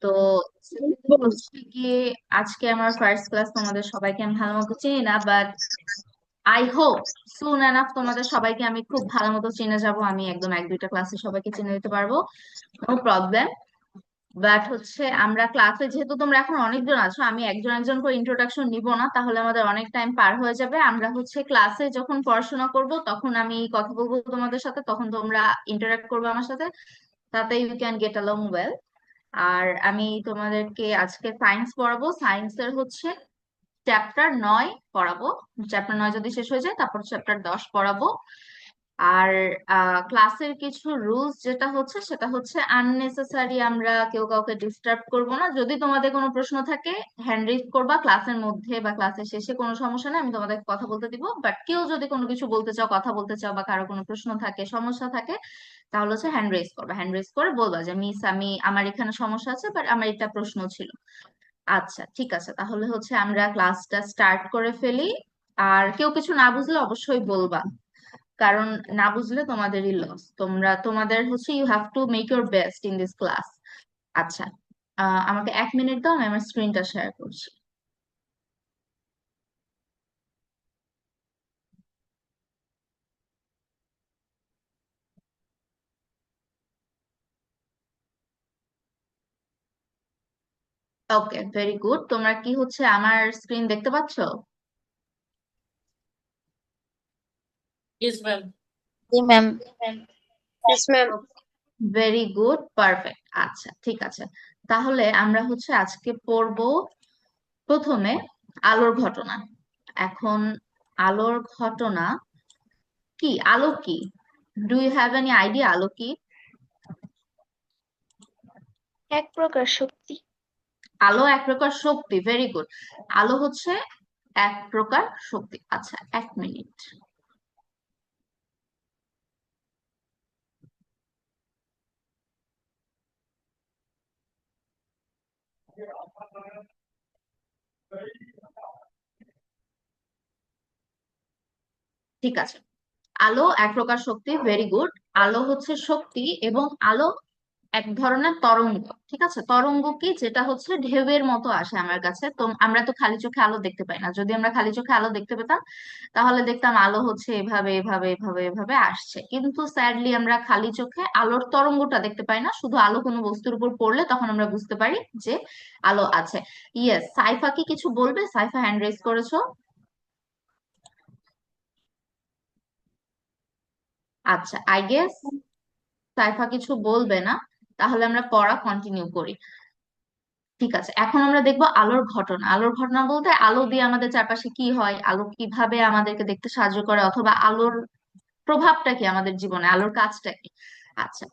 তো হচ্ছে গিয়ে আজকে আমার ফার্স্ট ক্লাস, তোমাদের সবাইকে আমি ভালো মতো চিনি না, but I hope soon enough তোমাদের সবাইকে আমি খুব ভালো মতো চিনে যাব। আমি একদম এক দুইটা ক্লাসে সবাইকে চিনে দিতে পারবো, নো প্রবলেম। বাট হচ্ছে আমরা ক্লাসে যেহেতু তোমরা এখন অনেকজন আছো, আমি একজন একজন করে ইন্ট্রোডাকশন নিব না, তাহলে আমাদের অনেক টাইম পার হয়ে যাবে। আমরা হচ্ছে ক্লাসে যখন পড়াশোনা করব তখন আমি কথা বলবো তোমাদের সাথে, তখন তোমরা ইন্টারাক্ট করবে আমার সাথে, তাতে you can get along well. আর আমি তোমাদেরকে আজকে সায়েন্স পড়াবো। সায়েন্সের হচ্ছে চ্যাপ্টার 9 পড়াবো। চ্যাপ্টার 9 যদি শেষ হয়ে যায় তারপর চ্যাপ্টার 10 পড়াবো। আর ক্লাসের কিছু রুলস যেটা হচ্ছে সেটা হচ্ছে আননেসেসারি আমরা কেউ কাউকে ডিস্টার্ব করব না। যদি তোমাদের কোনো প্রশ্ন থাকে হ্যান্ড রেজ করবা ক্লাসের মধ্যে বা ক্লাসের শেষে, কোনো সমস্যা নেই, আমি তোমাদের কথা বলতে দিব। বাট কেউ যদি কোনো কিছু বলতে চাও, কথা বলতে চাও, বা কারো কোনো প্রশ্ন থাকে, সমস্যা থাকে, তাহলে হচ্ছে হ্যান্ড রেজ করবা। হ্যান্ড রেজ করে বলবা যে মিস, আমি আমার এখানে সমস্যা আছে, বাট আমার এটা প্রশ্ন ছিল। আচ্ছা, ঠিক আছে, তাহলে হচ্ছে আমরা ক্লাসটা স্টার্ট করে ফেলি। আর কেউ কিছু না বুঝলে অবশ্যই বলবা, কারণ না বুঝলে তোমাদেরই লস। তোমাদের হচ্ছে you have to make your best in this class. আচ্ছা, আমাকে 1 মিনিট দাও, আমি আমার স্ক্রিনটা শেয়ার করছি। Okay, very good. তোমরা কি হচ্ছে আমার স্ক্রিন দেখতে পাচ্ছো? Yes, ma'am. জি ma'am. Yes, ma'am. Very good, perfect. আচ্ছা, ঠিক আছে, তাহলে আমরা হচ্ছে আজকে পড়বো প্রথমে আলোর ঘটনা। এখন আলোর ঘটনা কি, আলো কি? Do you have any idea আলো কি? এক প্রকার শক্তি। আলো এক প্রকার শক্তি, ভেরি গুড। আলো হচ্ছে এক প্রকার শক্তি। আচ্ছা, 1 মিনিট। ঠিক আছে, আলো এক প্রকার শক্তি, ভেরি গুড। আলো হচ্ছে শক্তি, এবং আলো এক ধরনের তরঙ্গ। ঠিক আছে, তরঙ্গ কি, যেটা হচ্ছে ঢেউয়ের মতো আসে আমার কাছে। তো আমরা তো খালি চোখে আলো দেখতে পাই না। যদি আমরা খালি চোখে আলো দেখতে পেতাম তাহলে দেখতাম আলো হচ্ছে এভাবে এভাবে এভাবে এভাবে আসছে, কিন্তু স্যাডলি আমরা খালি চোখে আলোর তরঙ্গটা দেখতে পাই না। শুধু আলো কোনো বস্তুর উপর পড়লে তখন আমরা বুঝতে পারি যে আলো আছে। ইয়েস, সাইফা কি কিছু বলবে? সাইফা হ্যান্ড রেজ করেছো। আচ্ছা, আই গেস সাইফা কিছু বলবে না, তাহলে আমরা পড়া কন্টিনিউ করি। ঠিক আছে, এখন আমরা দেখবো আলোর ঘটনা। আলোর ঘটনা বলতে আলো দিয়ে আমাদের চারপাশে কি হয়, আলো কিভাবে আমাদেরকে দেখতে সাহায্য করে, অথবা আলোর প্রভাবটা কি আমাদের জীবনে, আলোর কাজটা কি। আচ্ছা,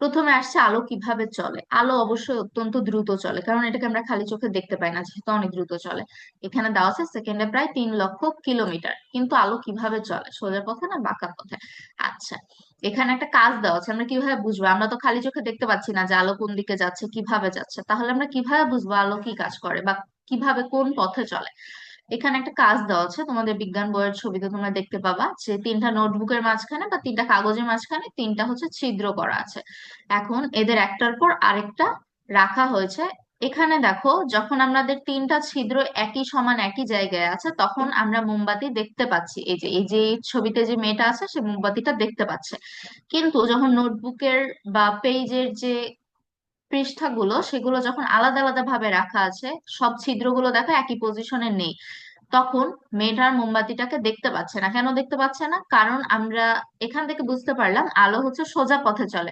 প্রথমে আসছে আলো কিভাবে চলে। আলো অবশ্যই অত্যন্ত দ্রুত চলে, কারণ এটাকে আমরা খালি চোখে দেখতে পাই না, যেহেতু অনেক দ্রুত চলে। এখানে দেওয়া আছে সেকেন্ডে প্রায় 3 লক্ষ কিলোমিটার। কিন্তু আলো কিভাবে চলে, সোজা পথে না বাঁকা পথে? আচ্ছা, এখানে একটা কাজ দেওয়া আছে, আমরা কিভাবে বুঝবো? আমরা তো খালি চোখে দেখতে পাচ্ছি না যে আলো কোন দিকে যাচ্ছে, কিভাবে যাচ্ছে, তাহলে আমরা কিভাবে বুঝবো আলো কি কাজ করে বা কিভাবে কোন পথে চলে? এখানে একটা কাজ দেওয়া আছে, তোমাদের বিজ্ঞান বইয়ের ছবিতে তোমরা দেখতে পাবা যে 3টা নোটবুকের মাঝখানে বা 3টা কাগজের মাঝখানে 3টা হচ্ছে ছিদ্র করা আছে। এখন এদের একটার পর আরেকটা রাখা হয়েছে। এখানে দেখো, যখন আমাদের 3টা ছিদ্র একই সমান একই জায়গায় আছে তখন আমরা মোমবাতি দেখতে পাচ্ছি। এই যে এই ছবিতে যে মেয়েটা আছে সে মোমবাতিটা দেখতে পাচ্ছে। কিন্তু যখন নোটবুকের বা পেজের যে পৃষ্ঠাগুলো, সেগুলো যখন আলাদা আলাদা ভাবে রাখা আছে, সব ছিদ্রগুলো দেখো একই পজিশনে নেই, তখন মেয়েটার মোমবাতিটাকে দেখতে পাচ্ছে না। কেন দেখতে পাচ্ছে না? কারণ আমরা এখান থেকে বুঝতে পারলাম আলো হচ্ছে সোজা পথে চলে।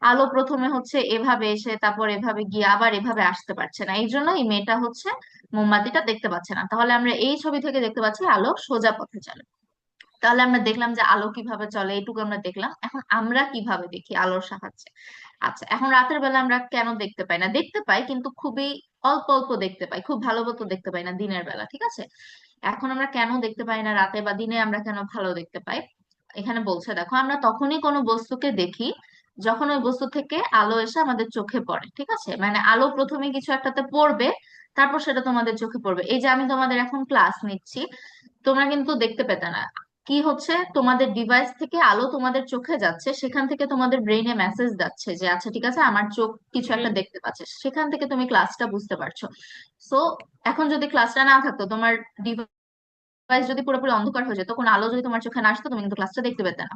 আলো প্রথমে হচ্ছে এভাবে এসে তারপর এভাবে গিয়ে আবার এভাবে আসতে পারছে না, এই জন্য এই মেয়েটা হচ্ছে মোমবাতিটা দেখতে পাচ্ছে না। তাহলে আমরা এই ছবি থেকে দেখতে পাচ্ছি আলো সোজা পথে চলে। তাহলে আমরা দেখলাম যে আলো কিভাবে চলে, এটুকু আমরা দেখলাম। এখন আমরা কিভাবে দেখি আলোর সাহায্যে? আচ্ছা, এখন রাতের বেলা আমরা কেন দেখতে পাই না? দেখতে পাই, কিন্তু খুবই অল্প অল্প দেখতে পাই, খুব ভালো মতো দেখতে পাই না দিনের বেলা। ঠিক আছে, এখন আমরা কেন দেখতে পাই না রাতে বা দিনে, আমরা কেন ভালো দেখতে পাই? এখানে বলছে দেখো, আমরা তখনই কোনো বস্তুকে দেখি যখন ওই বস্তু থেকে আলো এসে আমাদের চোখে পড়ে। ঠিক আছে, মানে আলো প্রথমে কিছু একটাতে পড়বে, তারপর সেটা তোমাদের চোখে পড়বে। এই যে আমি তোমাদের এখন ক্লাস নিচ্ছি, তোমরা কিন্তু দেখতে পেতে না, কি হচ্ছে, তোমাদের ডিভাইস থেকে আলো তোমাদের চোখে যাচ্ছে, সেখান থেকে তোমাদের ব্রেইনে মেসেজ যাচ্ছে যে আচ্ছা ঠিক আছে আমার চোখ কিছু একটা Mm-hmm. দেখতে পাচ্ছে, সেখান থেকে তুমি ক্লাসটা বুঝতে পারছো। সো এখন যদি ক্লাসটা না থাকতো, তোমার ডিভাইস যদি পুরোপুরি অন্ধকার হয়ে যেত, কোনো আলো যদি তোমার চোখে না আসতো, তুমি কিন্তু ক্লাসটা দেখতে পেতে না।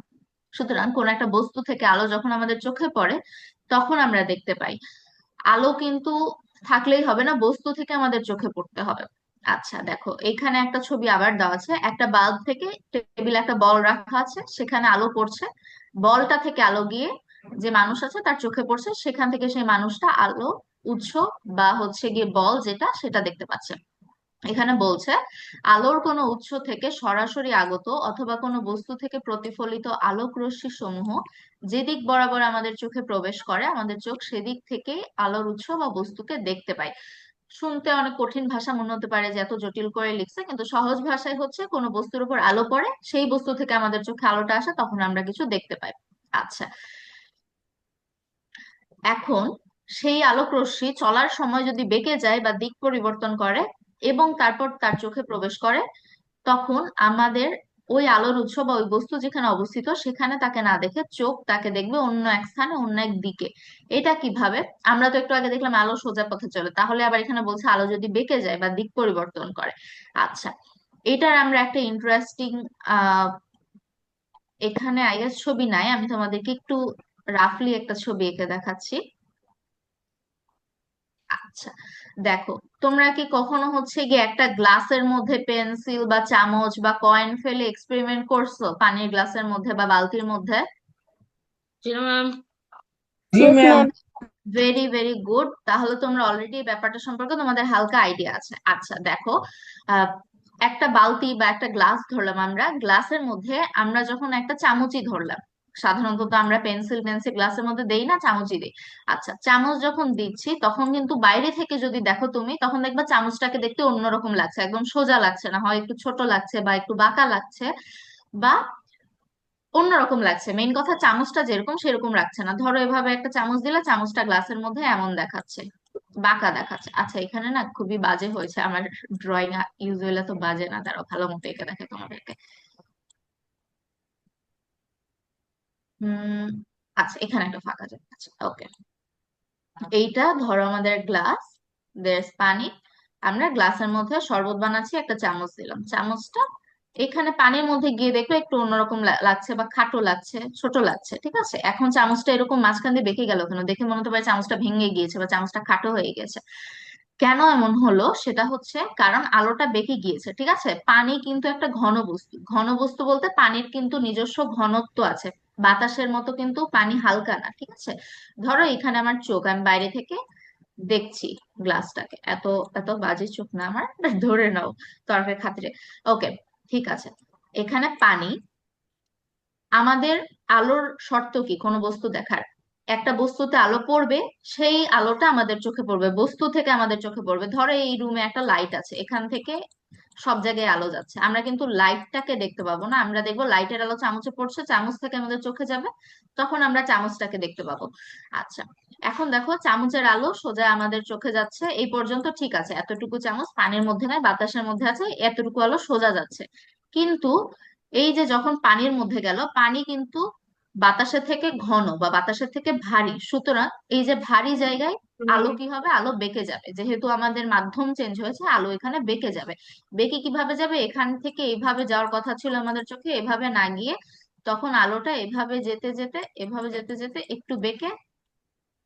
সুতরাং কোন একটা বস্তু থেকে আলো যখন আমাদের চোখে পড়ে তখন আমরা দেখতে পাই। আলো কিন্তু থাকলেই হবে না, বস্তু থেকে আমাদের চোখে পড়তে হবে। আচ্ছা দেখো, এখানে একটা ছবি আবার দেওয়া আছে, একটা বাল্ব থেকে টেবিলে একটা বল রাখা আছে, সেখানে আলো পড়ছে, বলটা থেকে আলো গিয়ে যে মানুষ আছে তার চোখে পড়ছে, সেখান থেকে সেই মানুষটা আলো উৎস বা হচ্ছে গিয়ে বল যেটা সেটা দেখতে পাচ্ছে। এখানে বলছে আলোর কোনো উৎস থেকে সরাসরি আগত অথবা কোনো বস্তু থেকে প্রতিফলিত আলোক রশ্মি সমূহ যেদিক বরাবর আমাদের চোখে প্রবেশ করে, আমাদের চোখ সেদিক থেকেই আলোর উৎস বা বস্তুকে দেখতে পায়। শুনতে অনেক কঠিন ভাষা মনে হতে পারে যে এত জটিল করে লিখছে, কিন্তু সহজ ভাষায় হচ্ছে কোনো বস্তুর উপর আলো পড়ে, সেই বস্তু থেকে আমাদের চোখে আলোটা আসে, তখন আমরা কিছু দেখতে পাই। আচ্ছা, এখন সেই আলোক রশ্মি চলার সময় যদি বেঁকে যায় বা দিক পরিবর্তন করে এবং তারপর তার চোখে প্রবেশ করে, তখন আমাদের ওই আলোর উৎস বা ওই বস্তু যেখানে অবস্থিত সেখানে তাকে না দেখে চোখ তাকে দেখবে অন্য এক স্থানে, অন্য এক দিকে। এটা কিভাবে? আমরা তো একটু আগে দেখলাম আলো সোজা পথে চলে, তাহলে আবার এখানে বলছে আলো যদি বেঁকে যায় বা দিক পরিবর্তন করে। আচ্ছা, এটার আমরা একটা ইন্টারেস্টিং আহ এখানে আই গেস ছবি নাই, আমি তোমাদেরকে একটু রাফলি একটা ছবি এঁকে দেখাচ্ছি। আচ্ছা দেখো, তোমরা কি কখনো হচ্ছে গিয়ে একটা গ্লাসের মধ্যে পেন্সিল বা চামচ বা কয়েন ফেলে এক্সপেরিমেন্ট করছো, পানির গ্লাসের মধ্যে বা বালতির মধ্যে? You know, ma'am. জি ম্যাম। ভেরি ভেরি গুড, তাহলে তোমরা অলরেডি এই ব্যাপারটা সম্পর্কে তোমাদের হালকা আইডিয়া আছে। আচ্ছা দেখো, আহ, একটা বালতি বা একটা গ্লাস ধরলাম, আমরা গ্লাসের মধ্যে আমরা যখন একটা চামচই ধরলাম, সাধারণত তো আমরা পেন্সিল পেন্সিল গ্লাসের মধ্যে দেই না, চামচই দিই। আচ্ছা, চামচ যখন দিচ্ছি তখন কিন্তু বাইরে থেকে যদি দেখো তুমি, তখন দেখবা চামচটাকে দেখতে অন্যরকম লাগছে, একদম সোজা লাগছে না, হয় একটু ছোট লাগছে বা একটু বাঁকা লাগছে বা অন্যরকম লাগছে। মেইন কথা চামচটা যেরকম সেরকম রাখছে না। ধরো এভাবে একটা চামচ দিলে চামচটা গ্লাসের মধ্যে এমন দেখাচ্ছে, বাঁকা দেখাচ্ছে। আচ্ছা এখানে না খুবই বাজে হয়েছে আমার ড্রয়িং, ইউজুয়ালি তো বাজে না, তারা ভালো মতো এঁকে দেখে তোমাদেরকে। হুম, আচ্ছা এখানে একটা ফাঁকা জায়গা আছে, ওকে। এইটা ধরো আমাদের গ্লাস, দেড় পানি, আমরা গ্লাসের মধ্যে শরবত বানাচ্ছি, একটা চামচ দিলাম, চামচটা এখানে পানির মধ্যে গিয়ে দেখো একটু অন্যরকম লাগছে বা খাটো লাগছে, ছোট লাগছে, ঠিক আছে। এখন চামচটা এরকম মাঝখান দিয়ে বেঁকে গেল কেন? দেখে মনে হতে পারে চামচটা ভেঙে গিয়েছে বা চামচটা খাটো হয়ে গেছে। কেন এমন হলো? সেটা হচ্ছে কারণ আলোটা বেঁকে গিয়েছে, ঠিক আছে। পানি কিন্তু একটা ঘন বস্তু, ঘন বস্তু বলতে পানির কিন্তু নিজস্ব ঘনত্ব আছে, বাতাসের মতো কিন্তু পানি হালকা না, ঠিক আছে। ধরো এখানে আমার চোখ, আমি বাইরে থেকে দেখছি গ্লাসটাকে, এত এত বাজে চোখ না আমার, ধরে নাও তর্কের খাতিরে। ওকে, ঠিক আছে। এখানে পানি, আমাদের আলোর শর্ত কি কোনো বস্তু দেখার? একটা বস্তুতে আলো পড়বে, সেই আলোটা আমাদের চোখে পড়বে, বস্তু থেকে আমাদের চোখে পড়বে। ধরো এই রুমে একটা লাইট আছে, এখান থেকে সব জায়গায় আলো যাচ্ছে, আমরা কিন্তু লাইটটাকে দেখতে পাবো না, আমরা দেখবো লাইটের আলো চামচে পড়ছে, চামচ থেকে আমাদের চোখে যাবে, তখন আমরা চামচটাকে দেখতে পাবো। আচ্ছা, এখন দেখো চামচের আলো সোজা আমাদের চোখে যাচ্ছে, এই পর্যন্ত ঠিক আছে, এতটুকু চামচ পানির মধ্যে নয় বাতাসের মধ্যে আছে, এতটুকু আলো সোজা যাচ্ছে। কিন্তু এই যে যখন পানির মধ্যে গেল, পানি কিন্তু বাতাসের থেকে ঘন বা বাতাসের থেকে ভারী, সুতরাং এই যে ভারী জায়গায় আলো Mm-hmm. কি হবে? আলো বেঁকে যাবে, যেহেতু আমাদের মাধ্যম চেঞ্জ হয়েছে, আলো এখানে বেঁকে যাবে। বেঁকে কিভাবে যাবে? এখান থেকে এইভাবে যাওয়ার কথা ছিল আমাদের চোখে, এভাবে না গিয়ে তখন আলোটা এভাবে যেতে যেতে, এভাবে যেতে যেতে একটু বেঁকে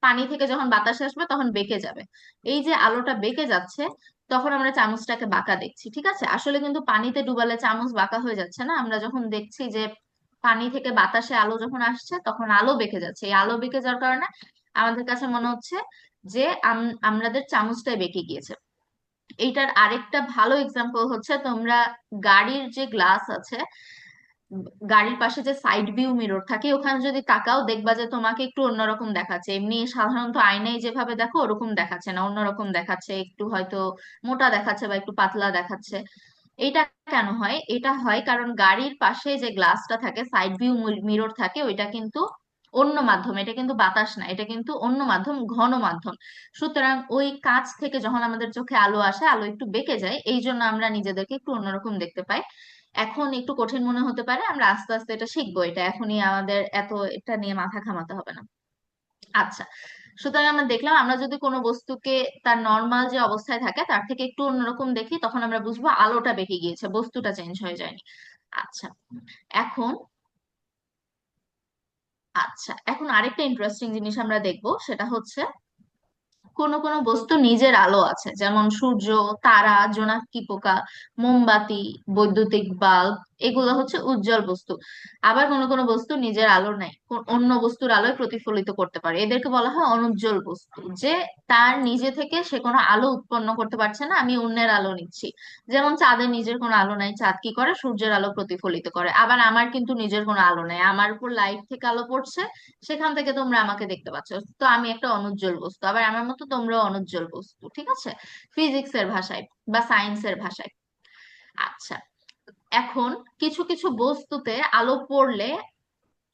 পানি থেকে যখন বাতাসে আসবে তখন বেঁকে যাবে। এই যে আলোটা বেঁকে যাচ্ছে, তখন আমরা চামচটাকে বাঁকা দেখছি, ঠিক আছে। আসলে কিন্তু পানিতে ডুবালে চামচ বাঁকা হয়ে যাচ্ছে না, আমরা যখন দেখছি যে পানি থেকে বাতাসে আলো যখন আসছে তখন আলো বেঁকে যাচ্ছে, এই আলো বেঁকে যাওয়ার কারণে আমাদের কাছে মনে হচ্ছে যে আমাদের চামচটাই বেঁকে গিয়েছে। এইটার আরেকটা ভালো এক্সাম্পল হচ্ছে, তোমরা গাড়ির যে গ্লাস আছে, গাড়ির পাশে যে সাইড ভিউ মিরর থাকে, ওখানে যদি তাকাও দেখবা যে তোমাকে একটু অন্যরকম দেখাচ্ছে। এমনি সাধারণত আয়নায় যেভাবে দেখো ওরকম দেখাচ্ছে না, অন্যরকম দেখাচ্ছে, একটু হয়তো মোটা দেখাচ্ছে বা একটু পাতলা দেখাচ্ছে। এটা কেন হয়? এটা হয় কারণ গাড়ির পাশে যে গ্লাসটা থাকে, সাইড ভিউ মিরর থাকে, ওইটা কিন্তু অন্য মাধ্যম, এটা কিন্তু বাতাস না, এটা কিন্তু অন্য মাধ্যম, ঘন মাধ্যম। সুতরাং ওই কাঁচ থেকে যখন আমাদের চোখে আলো আসে, আলো একটু বেঁকে যায়, এই জন্য আমরা নিজেদেরকে একটু অন্যরকম দেখতে পাই। এখন একটু কঠিন মনে হতে পারে, আমরা আস্তে আস্তে এটা শিখবো, এটা এখনই আমাদের এত এটা নিয়ে মাথা ঘামাতে হবে না। আচ্ছা, সুতরাং আমরা দেখলাম আমরা যদি কোনো বস্তুকে তার নর্মাল যে অবস্থায় থাকে তার থেকে একটু অন্যরকম দেখি, তখন আমরা বুঝবো আলোটা বেঁকে গিয়েছে, বস্তুটা চেঞ্জ হয়ে যায়নি। আচ্ছা, এখন এখন আরেকটা ইন্টারেস্টিং জিনিস আমরা দেখবো, সেটা হচ্ছে কোনো কোনো বস্তু নিজের আলো আছে, যেমন সূর্য, তারা, জোনাকি পোকা, মোমবাতি, বৈদ্যুতিক বাল্ব, এগুলো হচ্ছে উজ্জ্বল বস্তু। আবার কোনো কোনো বস্তু নিজের আলো নাই, অন্য বস্তুর আলোয় প্রতিফলিত করতে পারে, এদেরকে বলা হয় অনুজ্জ্বল বস্তু। যে তার নিজে থেকে সে কোনো আলো উৎপন্ন করতে পারছে না, আমি অন্যের আলো নিচ্ছি। যেমন চাঁদের নিজের কোনো আলো নাই, চাঁদ কি করে, সূর্যের আলো প্রতিফলিত করে। আবার আমার কিন্তু নিজের কোনো আলো নাই, আমার উপর লাইট থেকে আলো পড়ছে, সেখান থেকে তোমরা আমাকে দেখতে পাচ্ছ, তো আমি একটা অনুজ্জ্বল বস্তু, আবার আমার মতো তোমরাও অনুজ্জ্বল বস্তু, ঠিক আছে, ফিজিক্সের ভাষায় বা সায়েন্সের ভাষায়। আচ্ছা, এখন কিছু কিছু বস্তুতে আলো পড়লে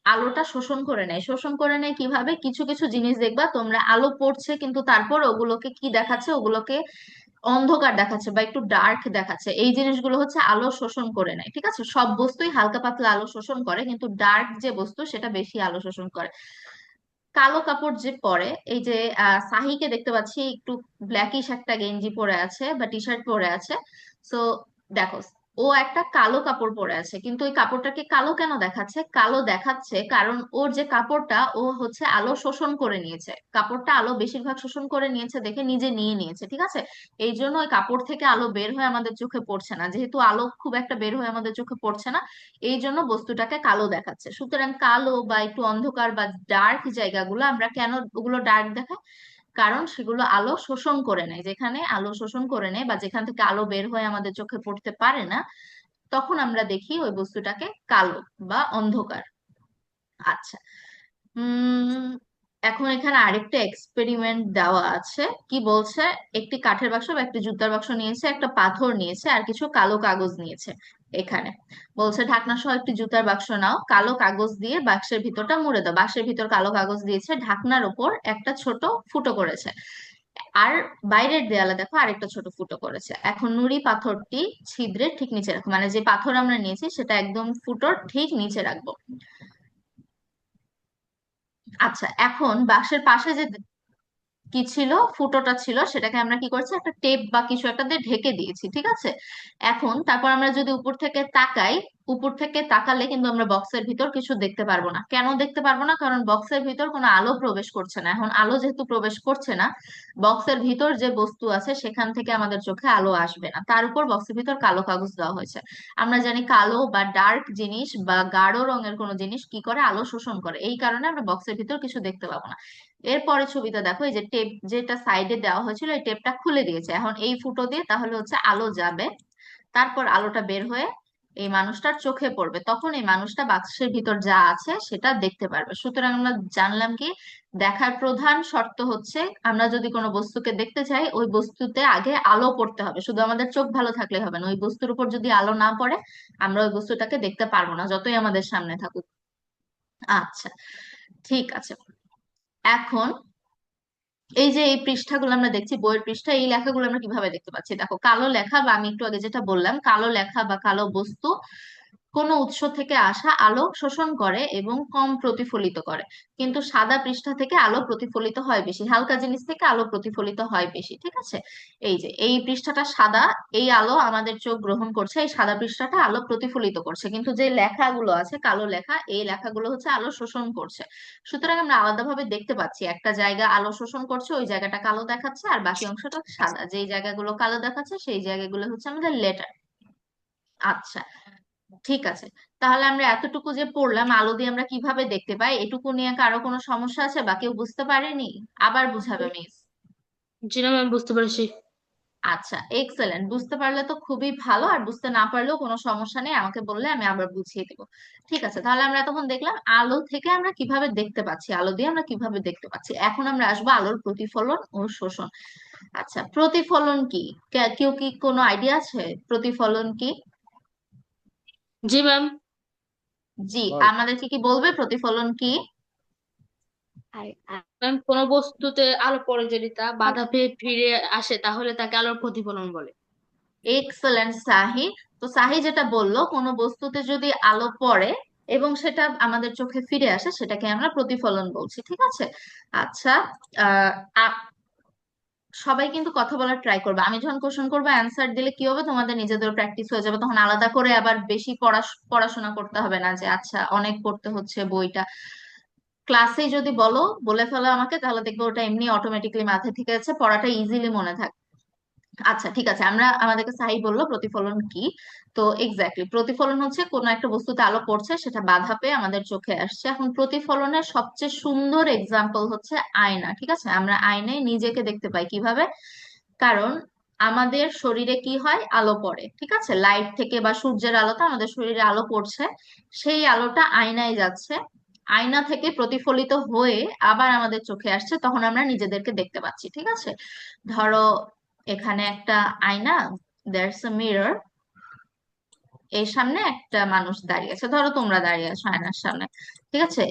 আলোটা শোষণ করে নেয়। শোষণ করে নেয় কিভাবে? কিছু কিছু জিনিস দেখবা তোমরা, আলো পড়ছে কিন্তু তারপর ওগুলোকে কি দেখাচ্ছে, ওগুলোকে অন্ধকার দেখাচ্ছে বা একটু ডার্ক দেখাচ্ছে, এই জিনিসগুলো হচ্ছে আলো শোষণ করে নেয়। ঠিক আছে, সব বস্তুই হালকা পাতলা আলো শোষণ করে, কিন্তু ডার্ক যে বস্তু সেটা বেশি আলো শোষণ করে। কালো কাপড় যে পরে, এই যে সাহিকে দেখতে পাচ্ছি একটু ব্ল্যাকিশ একটা গেঞ্জি পরে আছে বা টি শার্ট পরে আছে। সো দেখো, ও একটা কালো কাপড় পরে আছে, কিন্তু ওই কাপড়টাকে কালো কেন দেখাচ্ছে? কালো দেখাচ্ছে কারণ ওর যে কাপড়টা, ও হচ্ছে আলো শোষণ করে নিয়েছে, কাপড়টা আলো বেশিরভাগ শোষণ করে নিয়েছে দেখে নিজে নিয়ে নিয়েছে। ঠিক আছে, এই জন্য ওই কাপড় থেকে আলো বের হয়ে আমাদের চোখে পড়ছে না, যেহেতু আলো খুব একটা বের হয়ে আমাদের চোখে পড়ছে না, এই জন্য বস্তুটাকে কালো দেখাচ্ছে। সুতরাং কালো বা একটু অন্ধকার বা ডার্ক জায়গাগুলো আমরা কেন ওগুলো ডার্ক দেখায়? কারণ সেগুলো আলো শোষণ করে নেয়, যেখানে আলো শোষণ করে নেয় বা যেখান থেকে আলো বের হয়ে আমাদের চোখে পড়তে পারে না, তখন আমরা দেখি ওই বস্তুটাকে কালো বা অন্ধকার। আচ্ছা, উম এখন এখানে আরেকটা এক্সপেরিমেন্ট দেওয়া আছে। কি বলছে? একটি কাঠের বাক্স বা একটি জুতার বাক্স নিয়েছে, একটা পাথর নিয়েছে আর কিছু কালো কাগজ নিয়েছে। এখানে বলছে ঢাকনা সহ একটি জুতার বাক্স নাও, কালো কাগজ দিয়ে বাক্সের ভিতরটা মুড়ে দাও। বাক্সের ভিতর কালো কাগজ দিয়েছে, ঢাকনার উপর একটা ছোট ফুটো করেছে, আর বাইরের দেয়ালে দেখো আরেকটা ছোট ফুটো করেছে। এখন নুড়ি পাথরটি ছিদ্রের ঠিক নিচে রাখো, মানে যে পাথর আমরা নিয়েছি সেটা একদম ফুটোর ঠিক নিচে রাখবো। আচ্ছা, এখন বাক্সের পাশে যে কি ছিল, ফুটোটা ছিল, সেটাকে আমরা কি করছি, একটা টেপ বা কিছু একটা দিয়ে ঢেকে দিয়েছি। ঠিক আছে, এখন তারপর আমরা যদি উপর থেকে তাকাই, উপর থেকে তাকালে কিন্তু আমরা বক্সের ভিতর কিছু দেখতে পারবো না। কেন দেখতে পারবো না? কারণ বক্সের ভিতর কোনো আলো প্রবেশ করছে না। এখন আলো যেহেতু প্রবেশ করছে না, বক্সের ভিতর যে বস্তু আছে সেখান থেকে আমাদের চোখে আলো আসবে না। তার উপর বক্সের ভিতর কালো কাগজ দেওয়া হয়েছে। আমরা জানি কালো বা ডার্ক জিনিস বা গাঢ় রঙের কোনো জিনিস কি করে, আলো শোষণ করে, এই কারণে আমরা বক্সের ভিতর কিছু দেখতে পাবো না। এরপরে ছবিটা দেখো, এই যে টেপ যেটা সাইডে দেওয়া হয়েছিল, এই টেপটা খুলে দিয়েছে। এখন এই ফুটো দিয়ে তাহলে হচ্ছে আলো যাবে, তারপর আলোটা বের হয়ে এই মানুষটার চোখে পড়বে, তখন এই মানুষটা বাক্সের ভিতর যা আছে সেটা দেখতে পারবে। সুতরাং আমরা জানলাম কি, দেখার প্রধান শর্ত হচ্ছে আমরা যদি কোনো বস্তুকে দেখতে চাই, ওই বস্তুতে আগে আলো পড়তে হবে। শুধু আমাদের চোখ ভালো থাকলে হবে না, ওই বস্তুর উপর যদি আলো না পড়ে আমরা ওই বস্তুটাকে দেখতে পারবো না, যতই আমাদের সামনে থাকুক। আচ্ছা, ঠিক আছে। এখন এই যে এই পৃষ্ঠাগুলো আমরা দেখছি, বইয়ের পৃষ্ঠা, এই লেখাগুলো আমরা কিভাবে দেখতে পাচ্ছি? দেখো, কালো লেখা বা আমি একটু আগে যেটা বললাম, কালো লেখা বা কালো বস্তু কোনো উৎস থেকে আসা আলো শোষণ করে এবং কম প্রতিফলিত করে, কিন্তু সাদা পৃষ্ঠা থেকে আলো প্রতিফলিত হয় বেশি, হালকা জিনিস থেকে আলো প্রতিফলিত হয় বেশি। ঠিক আছে, এই যে এই পৃষ্ঠাটা সাদা, এই আলো আমাদের চোখ গ্রহণ করছে, এই সাদা পৃষ্ঠাটা আলো প্রতিফলিত করছে, কিন্তু যে লেখাগুলো আছে কালো লেখা, এই লেখাগুলো হচ্ছে আলো শোষণ করছে। সুতরাং আমরা আলাদাভাবে দেখতে পাচ্ছি, একটা জায়গা আলো শোষণ করছে, ওই জায়গাটা কালো দেখাচ্ছে, আর বাকি অংশটা সাদা। যেই জায়গাগুলো কালো দেখাচ্ছে সেই জায়গাগুলো হচ্ছে আমাদের লেটার। আচ্ছা, ঠিক আছে, তাহলে আমরা এতটুকু যে পড়লাম আলো দিয়ে আমরা কিভাবে দেখতে পাই, এটুকু নিয়ে কারো কোনো সমস্যা আছে বা কেউ বুঝতে পারেনি? আবার বুঝাবে মিস। জি না ম্যাম, বুঝতে পেরেছি। আচ্ছা, এক্সেলেন্ট, বুঝতে পারলে তো খুবই ভালো, আর বুঝতে না পারলেও কোনো সমস্যা নেই, আমাকে বললে আমি আবার বুঝিয়ে দিব। ঠিক আছে, তাহলে আমরা তখন দেখলাম আলো থেকে আমরা কিভাবে দেখতে পাচ্ছি, আলো দিয়ে আমরা কিভাবে দেখতে পাচ্ছি। এখন আমরা আসবো আলোর প্রতিফলন ও শোষণ। আচ্ছা, প্রতিফলন কি? কেউ কি কোনো আইডিয়া আছে প্রতিফলন কি? জি ম্যাম। জি, আমাদেরকে কি বলবে প্রতিফলন কি? ম্যাম, কোন বস্তুতে আলো পড়ে যদি তা বাধা পেয়ে ফিরে আসে তাহলে তাকে আলোর প্রতিফলন বলে। এক্সেলেন্ট সাহি, তো সাহি যেটা বললো, কোনো বস্তুতে যদি আলো পড়ে এবং সেটা আমাদের চোখে ফিরে আসে সেটাকে আমরা প্রতিফলন বলছি, ঠিক আছে? আচ্ছা, আহ আ- সবাই কিন্তু কথা বলার ট্রাই করবে। আমি যখন কোশ্চেন করবো অ্যান্সার দিলে কি হবে, তোমাদের নিজেদের প্র্যাকটিস হয়ে যাবে, তখন আলাদা করে আবার বেশি পড়াশোনা করতে হবে না যে আচ্ছা অনেক পড়তে হচ্ছে বইটা। ক্লাসে যদি বলে ফেলো আমাকে, তাহলে দেখবে ওটা এমনি অটোমেটিকলি মাথায় থেকে যাচ্ছে, পড়াটা ইজিলি মনে থাকে। আচ্ছা ঠিক আছে, আমাদেরকে সাহি বললো প্রতিফলন কি। তো এক্স্যাক্টলি প্রতিফলন হচ্ছে কোনো একটা বস্তুতে আলো পড়ছে, সেটা বাধা পেয়ে আমাদের চোখে আসছে। এখন প্রতিফলনের সবচেয়ে সুন্দর এক্সাম্পল হচ্ছে আয়না, ঠিক আছে? আমরা আয়নায় নিজেকে দেখতে পাই কিভাবে? কারণ আমাদের শরীরে কি হয়, আলো পড়ে, ঠিক আছে? লাইট থেকে বা সূর্যের আলোতে আমাদের শরীরে আলো পড়ছে, সেই আলোটা আয়নায় যাচ্ছে, আয়না থেকে প্রতিফলিত হয়ে আবার আমাদের চোখে আসছে, তখন আমরা নিজেদেরকে দেখতে পাচ্ছি, ঠিক আছে? ধরো এখানে একটা আয়না, দ্যাটস আ মিরর, এর সামনে একটা মানুষ দাঁড়িয়ে আছে, ধরো তোমরা দাঁড়িয়ে আছো আয়নার সামনে, ঠিক আছে?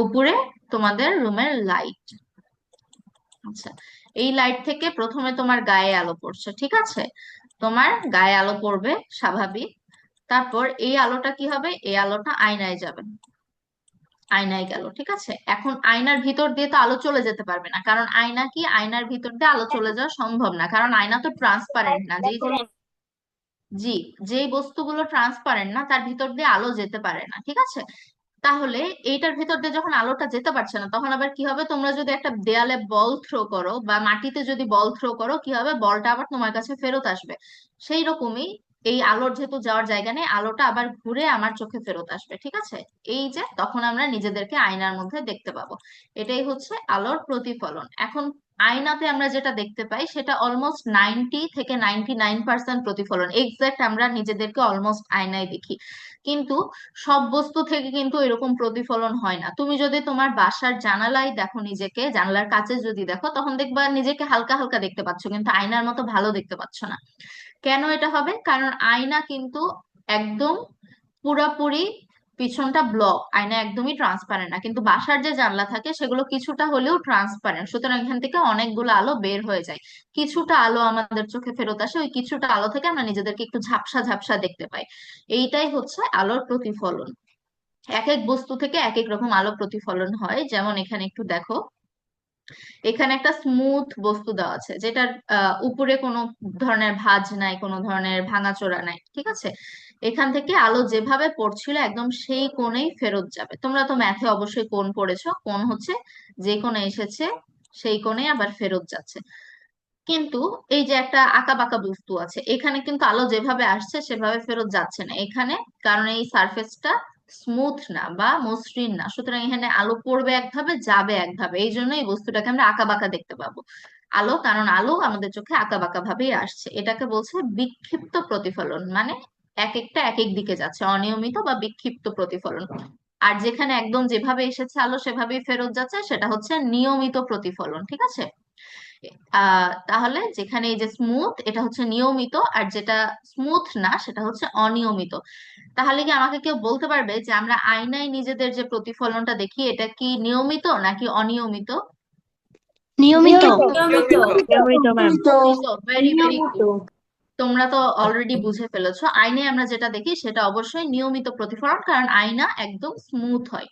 উপরে তোমাদের রুমের লাইট, আচ্ছা, এই লাইট থেকে প্রথমে তোমার গায়ে আলো পড়ছে, ঠিক আছে? তোমার গায়ে আলো পড়বে স্বাভাবিক। তারপর এই আলোটা কি হবে, এই আলোটা আয়নায় যাবে, আয়নায় গেল, ঠিক আছে? এখন আয়নার ভিতর দিয়ে তো আলো চলে যেতে পারবে না, কারণ আয়না কি, আয়নার ভিতর দিয়ে আলো চলে যাওয়া সম্ভব না, কারণ আয়না তো ট্রান্সপারেন্ট না। যেই যে জি, যেই বস্তুগুলো ট্রান্সপারেন্ট না তার ভিতর দিয়ে আলো যেতে পারে না, ঠিক আছে? তাহলে এইটার ভিতর দিয়ে যখন আলোটা যেতে পারছে না, তখন আবার কি হবে, তোমরা যদি একটা দেয়ালে বল থ্রো করো বা মাটিতে যদি বল থ্রো করো, কি হবে, বলটা আবার তোমার কাছে ফেরত আসবে। সেই রকমই এই আলোর যেহেতু যাওয়ার জায়গা নেই, আলোটা আবার ঘুরে আমার চোখে ফেরত আসবে, ঠিক আছে? এই যে তখন আমরা নিজেদেরকে আয়নার মধ্যে দেখতে পাবো, এটাই হচ্ছে আলোর প্রতিফলন। এখন আয়নাতে আমরা যেটা দেখতে পাই সেটা অলমোস্ট 90 থেকে 99% প্রতিফলন, এক্সাক্ট আমরা নিজেদেরকে অলমোস্ট আয়নায় দেখি। কিন্তু সব বস্তু থেকে কিন্তু এরকম প্রতিফলন হয় না। তুমি যদি তোমার বাসার জানালায় দেখো, নিজেকে জানালার কাছে যদি দেখো, তখন দেখবা নিজেকে হালকা হালকা দেখতে পাচ্ছ, কিন্তু আয়নার মতো ভালো দেখতে পাচ্ছ না। কেন এটা হবে? কারণ আয়না কিন্তু একদম পুরাপুরি পিছনটা ব্লক, আয়না একদমই ট্রান্সপারেন্ট না, কিন্তু বাসার যে জানলা থাকে সেগুলো কিছুটা হলেও ট্রান্সপারেন্ট, সুতরাং এখান থেকে অনেকগুলো আলো বের হয়ে যায়, কিছুটা আলো আমাদের চোখে ফেরত আসে, ওই কিছুটা আলো থেকে আমরা নিজেদেরকে একটু ঝাপসা ঝাপসা দেখতে পাই। এইটাই হচ্ছে আলোর প্রতিফলন। এক এক বস্তু থেকে এক এক রকম আলো প্রতিফলন হয়, যেমন এখানে একটু দেখো, এখানে একটা স্মুথ বস্তু দেওয়া আছে, যেটার উপরে কোনো ধরনের ভাঁজ নাই, কোনো ধরনের ভাঙাচোরা নাই, ঠিক আছে? এখান থেকে আলো যেভাবে পড়ছিল একদম সেই কোণেই ফেরত যাবে। তোমরা তো ম্যাথে অবশ্যই কোণ পড়েছো, কোণ হচ্ছে যে কোণে এসেছে সেই কোণে আবার ফেরত যাচ্ছে। কিন্তু এই যে একটা আঁকা বাঁকা বস্তু আছে, এখানে কিন্তু আলো যেভাবে আসছে সেভাবে ফেরত যাচ্ছে না এখানে, কারণ এই সারফেসটা স্মুথ না বা মসৃণ না, সুতরাং এখানে আলো পড়বে একভাবে, যাবে একভাবে, এই জন্য এই বস্তুটাকে আমরা আঁকা বাঁকা দেখতে পাবো। আলো, কারণ আলো আমাদের চোখে আঁকা বাঁকা ভাবেই আসছে, এটাকে বলছে বিক্ষিপ্ত প্রতিফলন, মানে এক একটা এক এক দিকে যাচ্ছে, অনিয়মিত বা বিক্ষিপ্ত প্রতিফলন। আর যেখানে একদম যেভাবে এসেছে আলো সেভাবেই ফেরত যাচ্ছে, সেটা হচ্ছে নিয়মিত প্রতিফলন, ঠিক আছে? তাহলে যেখানে এই যে স্মুথ, এটা হচ্ছে নিয়মিত, আর যেটা স্মুথ না সেটা হচ্ছে অনিয়মিত। তাহলে কি আমাকে কেউ বলতে পারবে যে আমরা আয়নায় নিজেদের যে প্রতিফলনটা দেখি এটা কি নিয়মিত নাকি অনিয়মিত? নিয়মিত। নিয়মিত। নিয়মিত ম্যাম। ভেরি ভেরি গুড, তোমরা তো অলরেডি বুঝে ফেলেছো, আয়নায় আমরা যেটা দেখি সেটা অবশ্যই নিয়মিত প্রতিফলন, কারণ আয়না একদম স্মুথ হয়।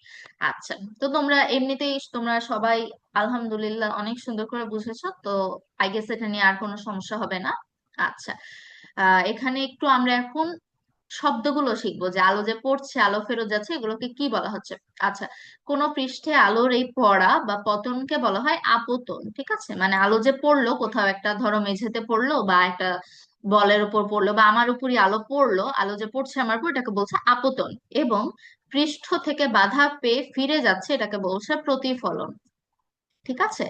আচ্ছা, তো তোমরা এমনিতেই তোমরা সবাই আলহামদুলিল্লাহ অনেক সুন্দর করে বুঝেছো, তো আই গেস এটা নিয়ে আর কোনো সমস্যা হবে না। আচ্ছা, এখানে একটু আমরা এখন শব্দগুলো শিখবো, যে আলো যে পড়ছে, আলো ফেরত যাচ্ছে, এগুলোকে কি বলা হচ্ছে। আচ্ছা, কোন পৃষ্ঠে আলোর এই পড়া বা পতনকে বলা হয় আপতন, ঠিক আছে? মানে আলো যে পড়লো কোথাও, একটা ধরো মেঝেতে পড়লো বা একটা বলের উপর পড়লো বা আমার উপরই আলো পড়লো, আলো যে পড়ছে আমার উপর, এটাকে বলছে আপতন। এবং পৃষ্ঠ থেকে বাধা পেয়ে ফিরে যাচ্ছে, এটাকে বলছে প্রতিফলন, ঠিক আছে?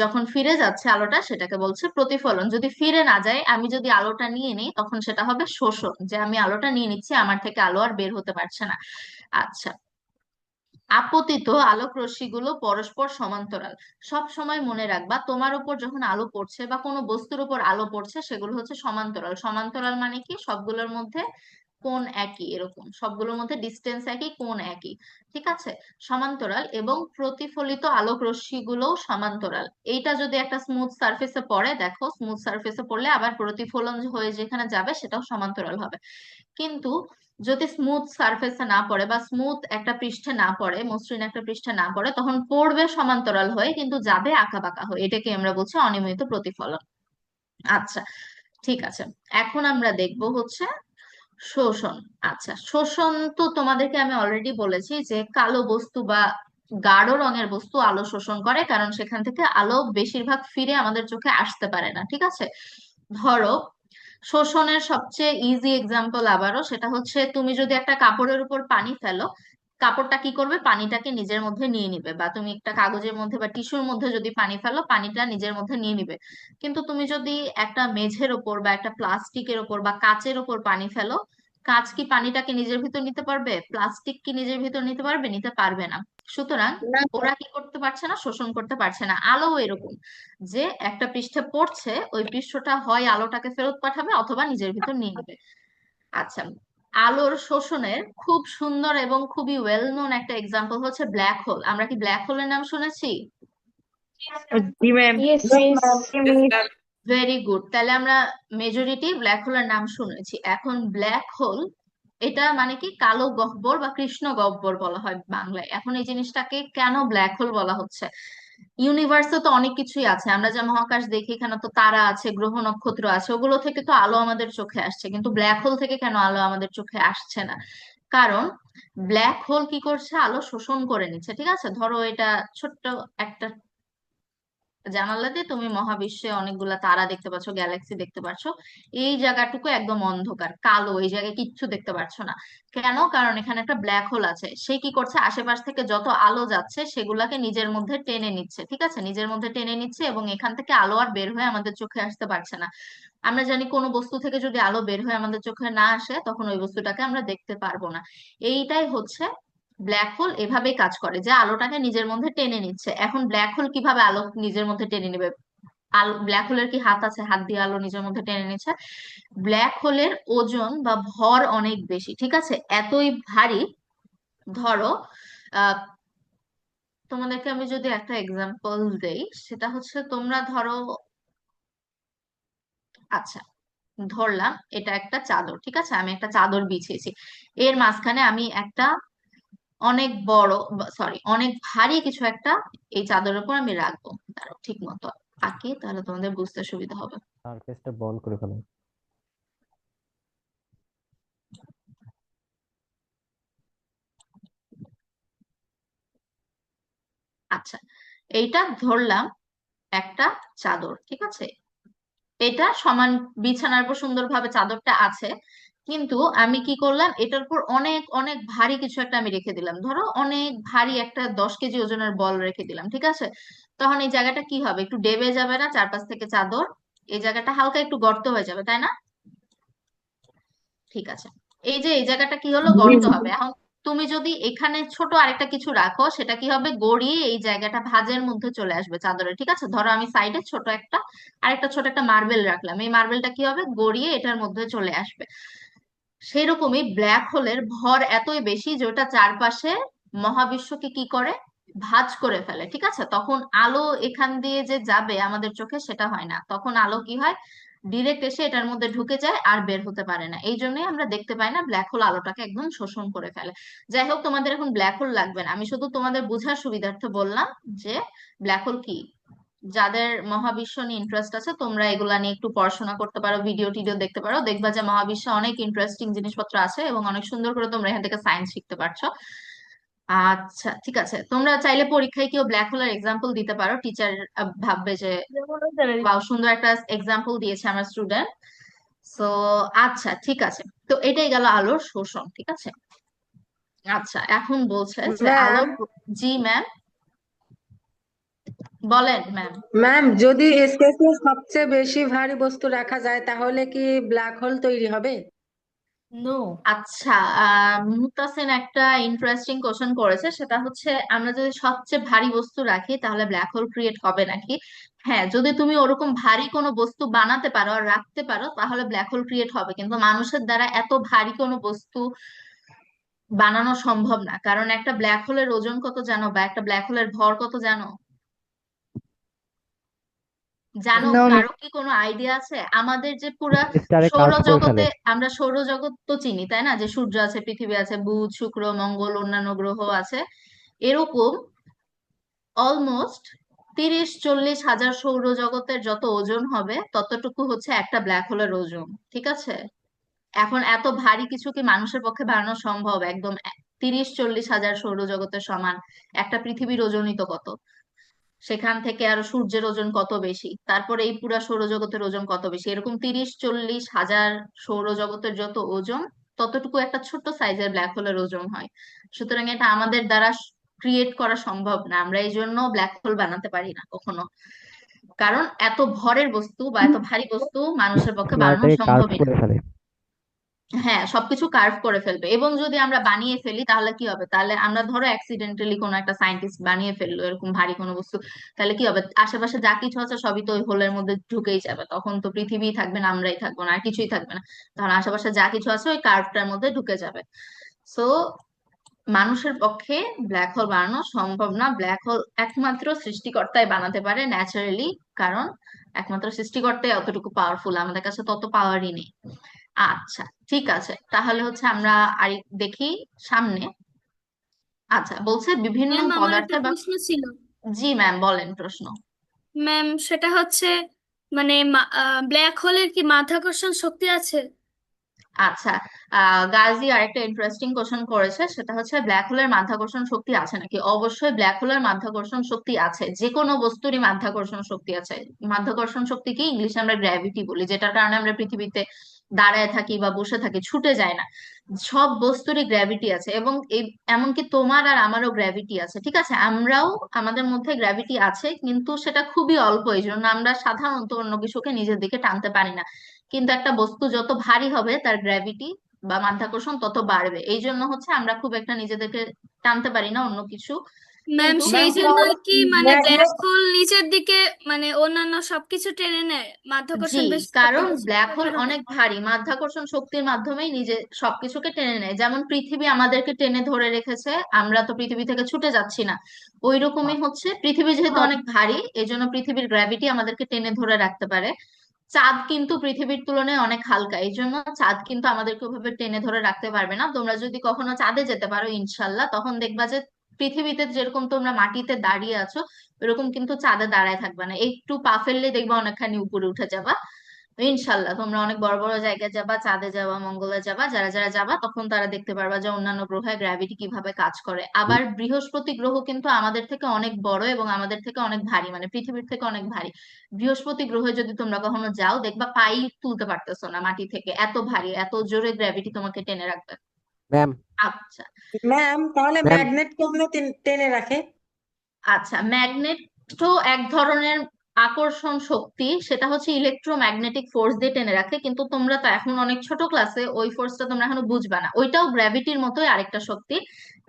যখন ফিরে যাচ্ছে আলোটা সেটাকে বলছে প্রতিফলন, যদি ফিরে না যায়, আমি যদি আলোটা নিয়ে নিই, তখন সেটা হবে শোষণ, যে আমি আলোটা নিয়ে নিচ্ছি, আমার থেকে আলো আর বের হতে পারছে না। আচ্ছা, আপতিত আলোক রশ্মিগুলো পরস্পর সমান্তরাল। সব সময় মনে রাখবা, তোমার উপর যখন আলো পড়ছে বা কোনো বস্তুর উপর আলো পড়ছে, সেগুলো হচ্ছে সমান্তরাল। সমান্তরাল মানে কি, সবগুলোর মধ্যে কোণ একই, এরকম সবগুলোর মধ্যে ডিস্টেন্স একই, কোণ একই, ঠিক আছে, সমান্তরাল, এবং প্রতিফলিত আলোক রশ্মিগুলোও সমান্তরাল। এইটা যদি একটা স্মুথ সারফেসে পড়ে, দেখো স্মুথ সারফেসে পড়লে আবার প্রতিফলন হয়ে যেখানে যাবে সেটাও সমান্তরাল হবে। কিন্তু যদি স্মুথ সারফেসে না পড়ে বা স্মুথ একটা পৃষ্ঠে না পড়ে, মসৃণ একটা পৃষ্ঠে না পড়ে, তখন পড়বে সমান্তরাল হয়ে কিন্তু যাবে আঁকা বাঁকা হয়ে, এটাকে আমরা বলছি অনিয়মিত প্রতিফলন। আচ্ছা, ঠিক আছে, এখন আমরা দেখব হচ্ছে শোষণ। আচ্ছা, শোষণ তো তোমাদেরকে আমি অলরেডি বলেছি যে কালো বস্তু বা গাঢ় রঙের বস্তু আলো শোষণ করে, কারণ সেখান থেকে আলো বেশিরভাগ ফিরে আমাদের চোখে আসতে পারে না, ঠিক আছে। ধরো, শোষণের সবচেয়ে ইজি এক্সাম্পল আবারও, সেটা হচ্ছে তুমি যদি একটা কাপড়ের উপর পানি ফেলো, কাপড়টা কি করবে, পানিটাকে নিজের মধ্যে নিয়ে নিবে, বা তুমি একটা কাগজের মধ্যে বা টিস্যুর মধ্যে যদি পানি ফেলো, পানিটা নিজের মধ্যে নিয়ে নিবে। কিন্তু তুমি যদি একটা মেঝের ওপর বা একটা প্লাস্টিকের ওপর বা কাচের ওপর পানি ফেলো, কাঁচ কি পানিটাকে নিজের ভিতর নিতে পারবে? প্লাস্টিক কি নিজের ভিতর নিতে পারবে? নিতে পারবে না। সুতরাং না। ওরা কি করতে পারছে না, শোষণ করতে পারছে না। আলো এরকম, যে একটা পৃষ্ঠে পড়ছে, ওই পৃষ্ঠটা হয় আলোটাকে ফেরত পাঠাবে অথবা নিজের ভিতর নিয়ে নেবে। আচ্ছা, আলোর শোষণের খুব সুন্দর এবং খুবই ওয়েল নোন একটা এক্সাম্পল হচ্ছে ব্ল্যাক হোল। আমরা কি ব্ল্যাক হোলের নাম শুনেছি? জি ma'am. Yes, miss. Very good, তাহলে আমরা মেজরিটি ব্ল্যাক হোলের নাম শুনেছি। এখন ব্ল্যাক হোল, এটা মানে কি কালো গহ্বর বা কৃষ্ণ গহ্বর বলা হয় বাংলায়। এখন এই জিনিসটাকে কেন ব্ল্যাক হোল বলা হচ্ছে? ইউনিভার্সে তো অনেক কিছুই আছে, আমরা যে মহাকাশ দেখি এখানে তো তারা আছে, গ্রহ নক্ষত্র আছে, ওগুলো থেকে তো আলো আমাদের চোখে আসছে, কিন্তু ব্ল্যাক হোল থেকে কেন আলো আমাদের চোখে আসছে না? কারণ ব্ল্যাক হোল কি করছে, আলো শোষণ করে নিচ্ছে, ঠিক আছে। ধরো এটা ছোট্ট একটা জানালা দিয়ে তুমি মহাবিশ্বে অনেকগুলা তারা দেখতে পাচ্ছ, গ্যালাক্সি দেখতে পাচ্ছ, এই জায়গাটুকু একদম অন্ধকার কালো, এই জায়গায় কিচ্ছু দেখতে পাচ্ছ না। কেন? কারণ এখানে একটা ব্ল্যাক হোল আছে, সে কি করছে, আশেপাশ থেকে যত আলো যাচ্ছে সেগুলাকে নিজের মধ্যে টেনে নিচ্ছে, ঠিক আছে, নিজের মধ্যে টেনে নিচ্ছে, এবং এখান থেকে আলো আর বের হয়ে আমাদের চোখে আসতে পারছে না। আমরা জানি কোনো বস্তু থেকে যদি আলো বের হয়ে আমাদের চোখে না আসে, তখন ওই বস্তুটাকে আমরা দেখতে পারবো না। এইটাই হচ্ছে ব্ল্যাক হোল, এভাবেই কাজ করে যে আলোটাকে নিজের মধ্যে টেনে নিচ্ছে। এখন ব্ল্যাক হোল কিভাবে আলো নিজের মধ্যে টেনে নেবে? আলো, ব্ল্যাক হোলের কি হাত আছে হাত দিয়ে আলো নিজের মধ্যে টেনে নিচ্ছে? ব্ল্যাক হোলের ওজন বা ভর অনেক বেশি, ঠিক আছে, এতই ভারী। ধরো, আহ তোমাদেরকে আমি যদি একটা এক্সাম্পল দেই, সেটা হচ্ছে তোমরা ধরো, আচ্ছা ধরলাম এটা একটা চাদর, ঠিক আছে, আমি একটা চাদর বিছিয়েছি, এর মাঝখানে আমি একটা অনেক বড়, সরি অনেক ভারী কিছু একটা এই চাদরের উপর আমি রাখবো। দাঁড়াও ঠিক মতো আঁকি, তাহলে তোমাদের বুঝতে সুবিধা হবে। সারফেসটা বল করে ফেলেন। আচ্ছা, এইটা ধরলাম একটা চাদর, ঠিক আছে, এটা সমান বিছানার উপর সুন্দরভাবে চাদরটা আছে, কিন্তু আমি কি করলাম, এটার উপর অনেক অনেক ভারী কিছু একটা আমি রেখে দিলাম, ধরো অনেক ভারী একটা 10 কেজি ওজনের বল রেখে দিলাম, ঠিক আছে। তখন এই জায়গাটা কি হবে, একটু ডেবে যাবে না, চারপাশ থেকে চাদর, এই জায়গাটা হালকা একটু গর্ত হয়ে যাবে, তাই না? ঠিক আছে, এই যে এই জায়গাটা কি হলো, গর্ত হবে। এখন তুমি যদি এখানে ছোট আরেকটা কিছু রাখো, সেটা কি হবে, গড়িয়ে এই জায়গাটা ভাঁজের মধ্যে চলে আসবে চাদরে, ঠিক আছে। ধরো আমি সাইডে ছোট একটা, আরেকটা ছোট একটা মার্বেল রাখলাম, এই মার্বেলটা কি হবে, গড়িয়ে এটার মধ্যে চলে আসবে। সেরকমই ব্ল্যাক হোলের ভর এতই বেশি যে ওটা চারপাশে মহাবিশ্বকে কি করে, ভাঁজ করে ফেলে, ঠিক আছে। তখন আলো এখান দিয়ে যে যাবে আমাদের চোখে সেটা হয় না, তখন আলো কি হয়, ডিরেক্ট এসে এটার মধ্যে ঢুকে যায় আর বের হতে পারে না, এই জন্যই আমরা দেখতে পাই না, ব্ল্যাক হোল আলোটাকে একদম শোষণ করে ফেলে। যাই হোক, তোমাদের এখন ব্ল্যাক হোল লাগবে না, আমি শুধু তোমাদের বোঝার সুবিধার্থে বললাম যে ব্ল্যাক হোল কি। যাদের মহাবিশ্ব নিয়ে ইন্টারেস্ট আছে, তোমরা এগুলা নিয়ে একটু পড়াশোনা করতে পারো, ভিডিও টিডিও দেখতে পারো, দেখবা যে মহাবিশ্বে অনেক ইন্টারেস্টিং জিনিসপত্র আছে এবং অনেক সুন্দর করে তোমরা এখান থেকে সায়েন্স শিখতে পারছো। আচ্ছা ঠিক আছে, তোমরা চাইলে পরীক্ষায় কেউ ব্ল্যাক হোলের এক্সাম্পল দিতে পারো, টিচার ভাববে যে বা সুন্দর একটা এক্সাম্পল দিয়েছে আমার স্টুডেন্ট। সো আচ্ছা ঠিক আছে, তো এটাই গেল আলোর শোষণ, ঠিক আছে। আচ্ছা, এখন বলছে যে ম্যাম, আলোর, জি ম্যাম, বলেন ম্যাম। ম্যাম যদি স্পেসে সবচেয়ে বেশি ভারী বস্তু রাখা যায় তাহলে কি ব্ল্যাক হোল তৈরি হবে? নো। আচ্ছা, মুতাসিন একটা ইন্টারেস্টিং কোশ্চেন করেছে, সেটা হচ্ছে আমরা যদি সবচেয়ে ভারী বস্তু রাখি তাহলে ব্ল্যাক হোল ক্রিয়েট হবে নাকি। হ্যাঁ, যদি তুমি ওরকম ভারী কোনো বস্তু বানাতে পারো আর রাখতে পারো তাহলে ব্ল্যাক হোল ক্রিয়েট হবে, কিন্তু মানুষের দ্বারা এত ভারী কোনো বস্তু বানানো সম্ভব না। কারণ একটা ব্ল্যাক হোলের ওজন কত জানো, বা একটা ব্ল্যাক হোলের ভর কত জানো? জানো? No, কারো কি কোনো আইডিয়া আছে? আমাদের যে পুরা স্টারে কার্ভ করে সৌরজগতে, ফেলে। আমরা সৌরজগৎ তো চিনি তাই না, যে সূর্য আছে, পৃথিবী আছে, বুধ, শুক্র, মঙ্গল, অন্যান্য গ্রহ আছে, এরকম অলমোস্ট 30-40 হাজার সৌরজগতের যত ওজন হবে ততটুকু হচ্ছে একটা ব্ল্যাক হোলের ওজন। ঠিক আছে? এখন এত ভারী কিছু কি মানুষের পক্ষে বানানো সম্ভব? একদম 30-40 হাজার সৌরজগতের সমান একটা পৃথিবীর ওজনই তো কত, সেখান থেকে আরো সূর্যের ওজন কত বেশি, তারপরে এই পুরা সৌরজগতের ওজন কত বেশি, এরকম 30-40 হাজার সৌরজগতের যত ওজন ততটুকু একটা ছোট্ট সাইজের ব্ল্যাক হোলের ওজন হয়। সুতরাং এটা আমাদের দ্বারা ক্রিয়েট করা সম্ভব না, আমরা এই জন্য ব্ল্যাক হোল বানাতে পারি না কখনো, কারণ এত ভরের বস্তু বা এত ভারী বস্তু মানুষের পক্ষে বানানো স্টারটাকে কার্ভ সম্ভবই না। করে ফেলে। হ্যাঁ, সবকিছু কার্ভ করে ফেলবে, এবং যদি আমরা বানিয়ে ফেলি তাহলে কি হবে? তাহলে আমরা ধরো অ্যাক্সিডেন্টালি কোনো একটা সায়েন্টিস্ট বানিয়ে ফেললো এরকম ভারী কোনো বস্তু, তাহলে কি হবে? আশেপাশে যা কিছু আছে সবই তো ওই হোলের মধ্যে ঢুকেই যাবে, তখন তো পৃথিবী থাকবে না, আমরাই থাকবো না, আর কিছুই থাকবে না, তখন আশেপাশে যা কিছু আছে ওই কার্ভটার মধ্যে ঢুকে যাবে। সো মানুষের পক্ষে ব্ল্যাক হোল বানানো সম্ভব না, ব্ল্যাক হোল একমাত্র সৃষ্টিকর্তাই বানাতে পারে ন্যাচারালি, কারণ একমাত্র সৃষ্টিকর্তাই অতটুকু পাওয়ারফুল, আমাদের কাছে তত পাওয়ারই নেই। আচ্ছা, ঠিক আছে, তাহলে হচ্ছে আমরা আর দেখি সামনে। আচ্ছা, বলছে বিভিন্ন ম্যাম আমার একটা পদার্থের বা, প্রশ্ন ছিল। জি ম্যাম বলেন প্রশ্ন। ম্যাম সেটা হচ্ছে মানে ব্ল্যাক হোলের কি মাধ্যাকর্ষণ শক্তি আছে? আচ্ছা, গাজী আরেকটা ইন্টারেস্টিং কোশ্চেন করেছে, সেটা হচ্ছে ব্ল্যাক হোলের মাধ্যাকর্ষণ শক্তি আছে নাকি। অবশ্যই ব্ল্যাক হোলের মাধ্যাকর্ষণ শক্তি আছে, যে কোনো বস্তুরই মাধ্যাকর্ষণ শক্তি আছে। মাধ্যাকর্ষণ শক্তি কি ইংলিশে আমরা গ্র্যাভিটি বলি, যেটার কারণে আমরা পৃথিবীতে দাঁড়ায় থাকি বা বসে থাকি, ছুটে যায় না। সব বস্তুরই গ্র্যাভিটি আছে, এবং এই এমনকি তোমার আর আমারও গ্র্যাভিটি আছে। ঠিক আছে, আমরাও, আমাদের মধ্যে গ্র্যাভিটি আছে, কিন্তু সেটা খুবই অল্প, এই জন্য আমরা সাধারণত অন্য কিছুকে নিজের দিকে টানতে পারি না। কিন্তু একটা বস্তু যত ভারী হবে তার গ্র্যাভিটি বা মাধ্যাকর্ষণ তত বাড়বে, এই জন্য হচ্ছে আমরা খুব একটা নিজেদেরকে টানতে পারি না অন্য কিছু। ম্যাম কিন্তু সেই ম্যাম জন্যই তাহলে কি মানে ব্ল্যাক ম্যাগনেট হোল নিচের দিকে মানে অন্যান্য সবকিছু টেনে নেয়, জি, মাধ্যাকর্ষণ বেশি কারণ ব্ল্যাক শক্তির হোল কারণে? অনেক ভারী, মাধ্যাকর্ষণ শক্তির মাধ্যমেই নিজে সবকিছুকে টেনে নেয়। যেমন পৃথিবী আমাদেরকে টেনে ধরে রেখেছে, আমরা তো পৃথিবী থেকে ছুটে যাচ্ছি না, ওই রকমই হচ্ছে পৃথিবী যেহেতু অনেক ভারী, এই জন্য পৃথিবীর গ্র্যাভিটি আমাদেরকে টেনে ধরে রাখতে পারে। চাঁদ কিন্তু পৃথিবীর তুলনায় অনেক হালকা, এই জন্য চাঁদ কিন্তু আমাদেরকে ওভাবে টেনে ধরে রাখতে পারবে না। তোমরা যদি কখনো চাঁদে যেতে পারো ইনশাল্লাহ, তখন দেখবা যে পৃথিবীতে যেরকম তোমরা মাটিতে দাঁড়িয়ে আছো ওরকম কিন্তু চাঁদে দাঁড়ায় থাকবে না, একটু পা ফেললে দেখবা অনেকখানি উপরে উঠে যাবা। তো ইনশাল্লাহ তোমরা অনেক বড় বড় জায়গায় যাবা, চাঁদে যাবা, মঙ্গলে যাবা, যারা যারা যাবা তখন তারা দেখতে পারবা যে অন্যান্য গ্রহে গ্র্যাভিটি কিভাবে কাজ করে। আবার বৃহস্পতি গ্রহ কিন্তু আমাদের থেকে অনেক বড় এবং আমাদের থেকে অনেক ভারী, মানে পৃথিবীর থেকে অনেক ভারী। বৃহস্পতি গ্রহে যদি তোমরা কখনো যাও দেখবা পাই তুলতে পারতেছো না মাটি থেকে, এত ভারী, এত জোরে গ্র্যাভিটি তোমাকে টেনে রাখবে। ম্যাম, আচ্ছা। ম্যাম তাহলে ম্যাম, ম্যাগনেট কেমনে টেনে রাখে? আচ্ছা, ম্যাগনেটও এক ধরনের আকর্ষণ শক্তি, সেটা হচ্ছে ইলেকট্রোম্যাগনেটিক ফোর্স দিয়ে টেনে রাখে, কিন্তু তোমরা তো এখন অনেক ছোট ক্লাসে, ওই ফোর্সটা তোমরা এখনো বুঝবা না। ওইটাও গ্র্যাভিটির মতোই আরেকটা শক্তি,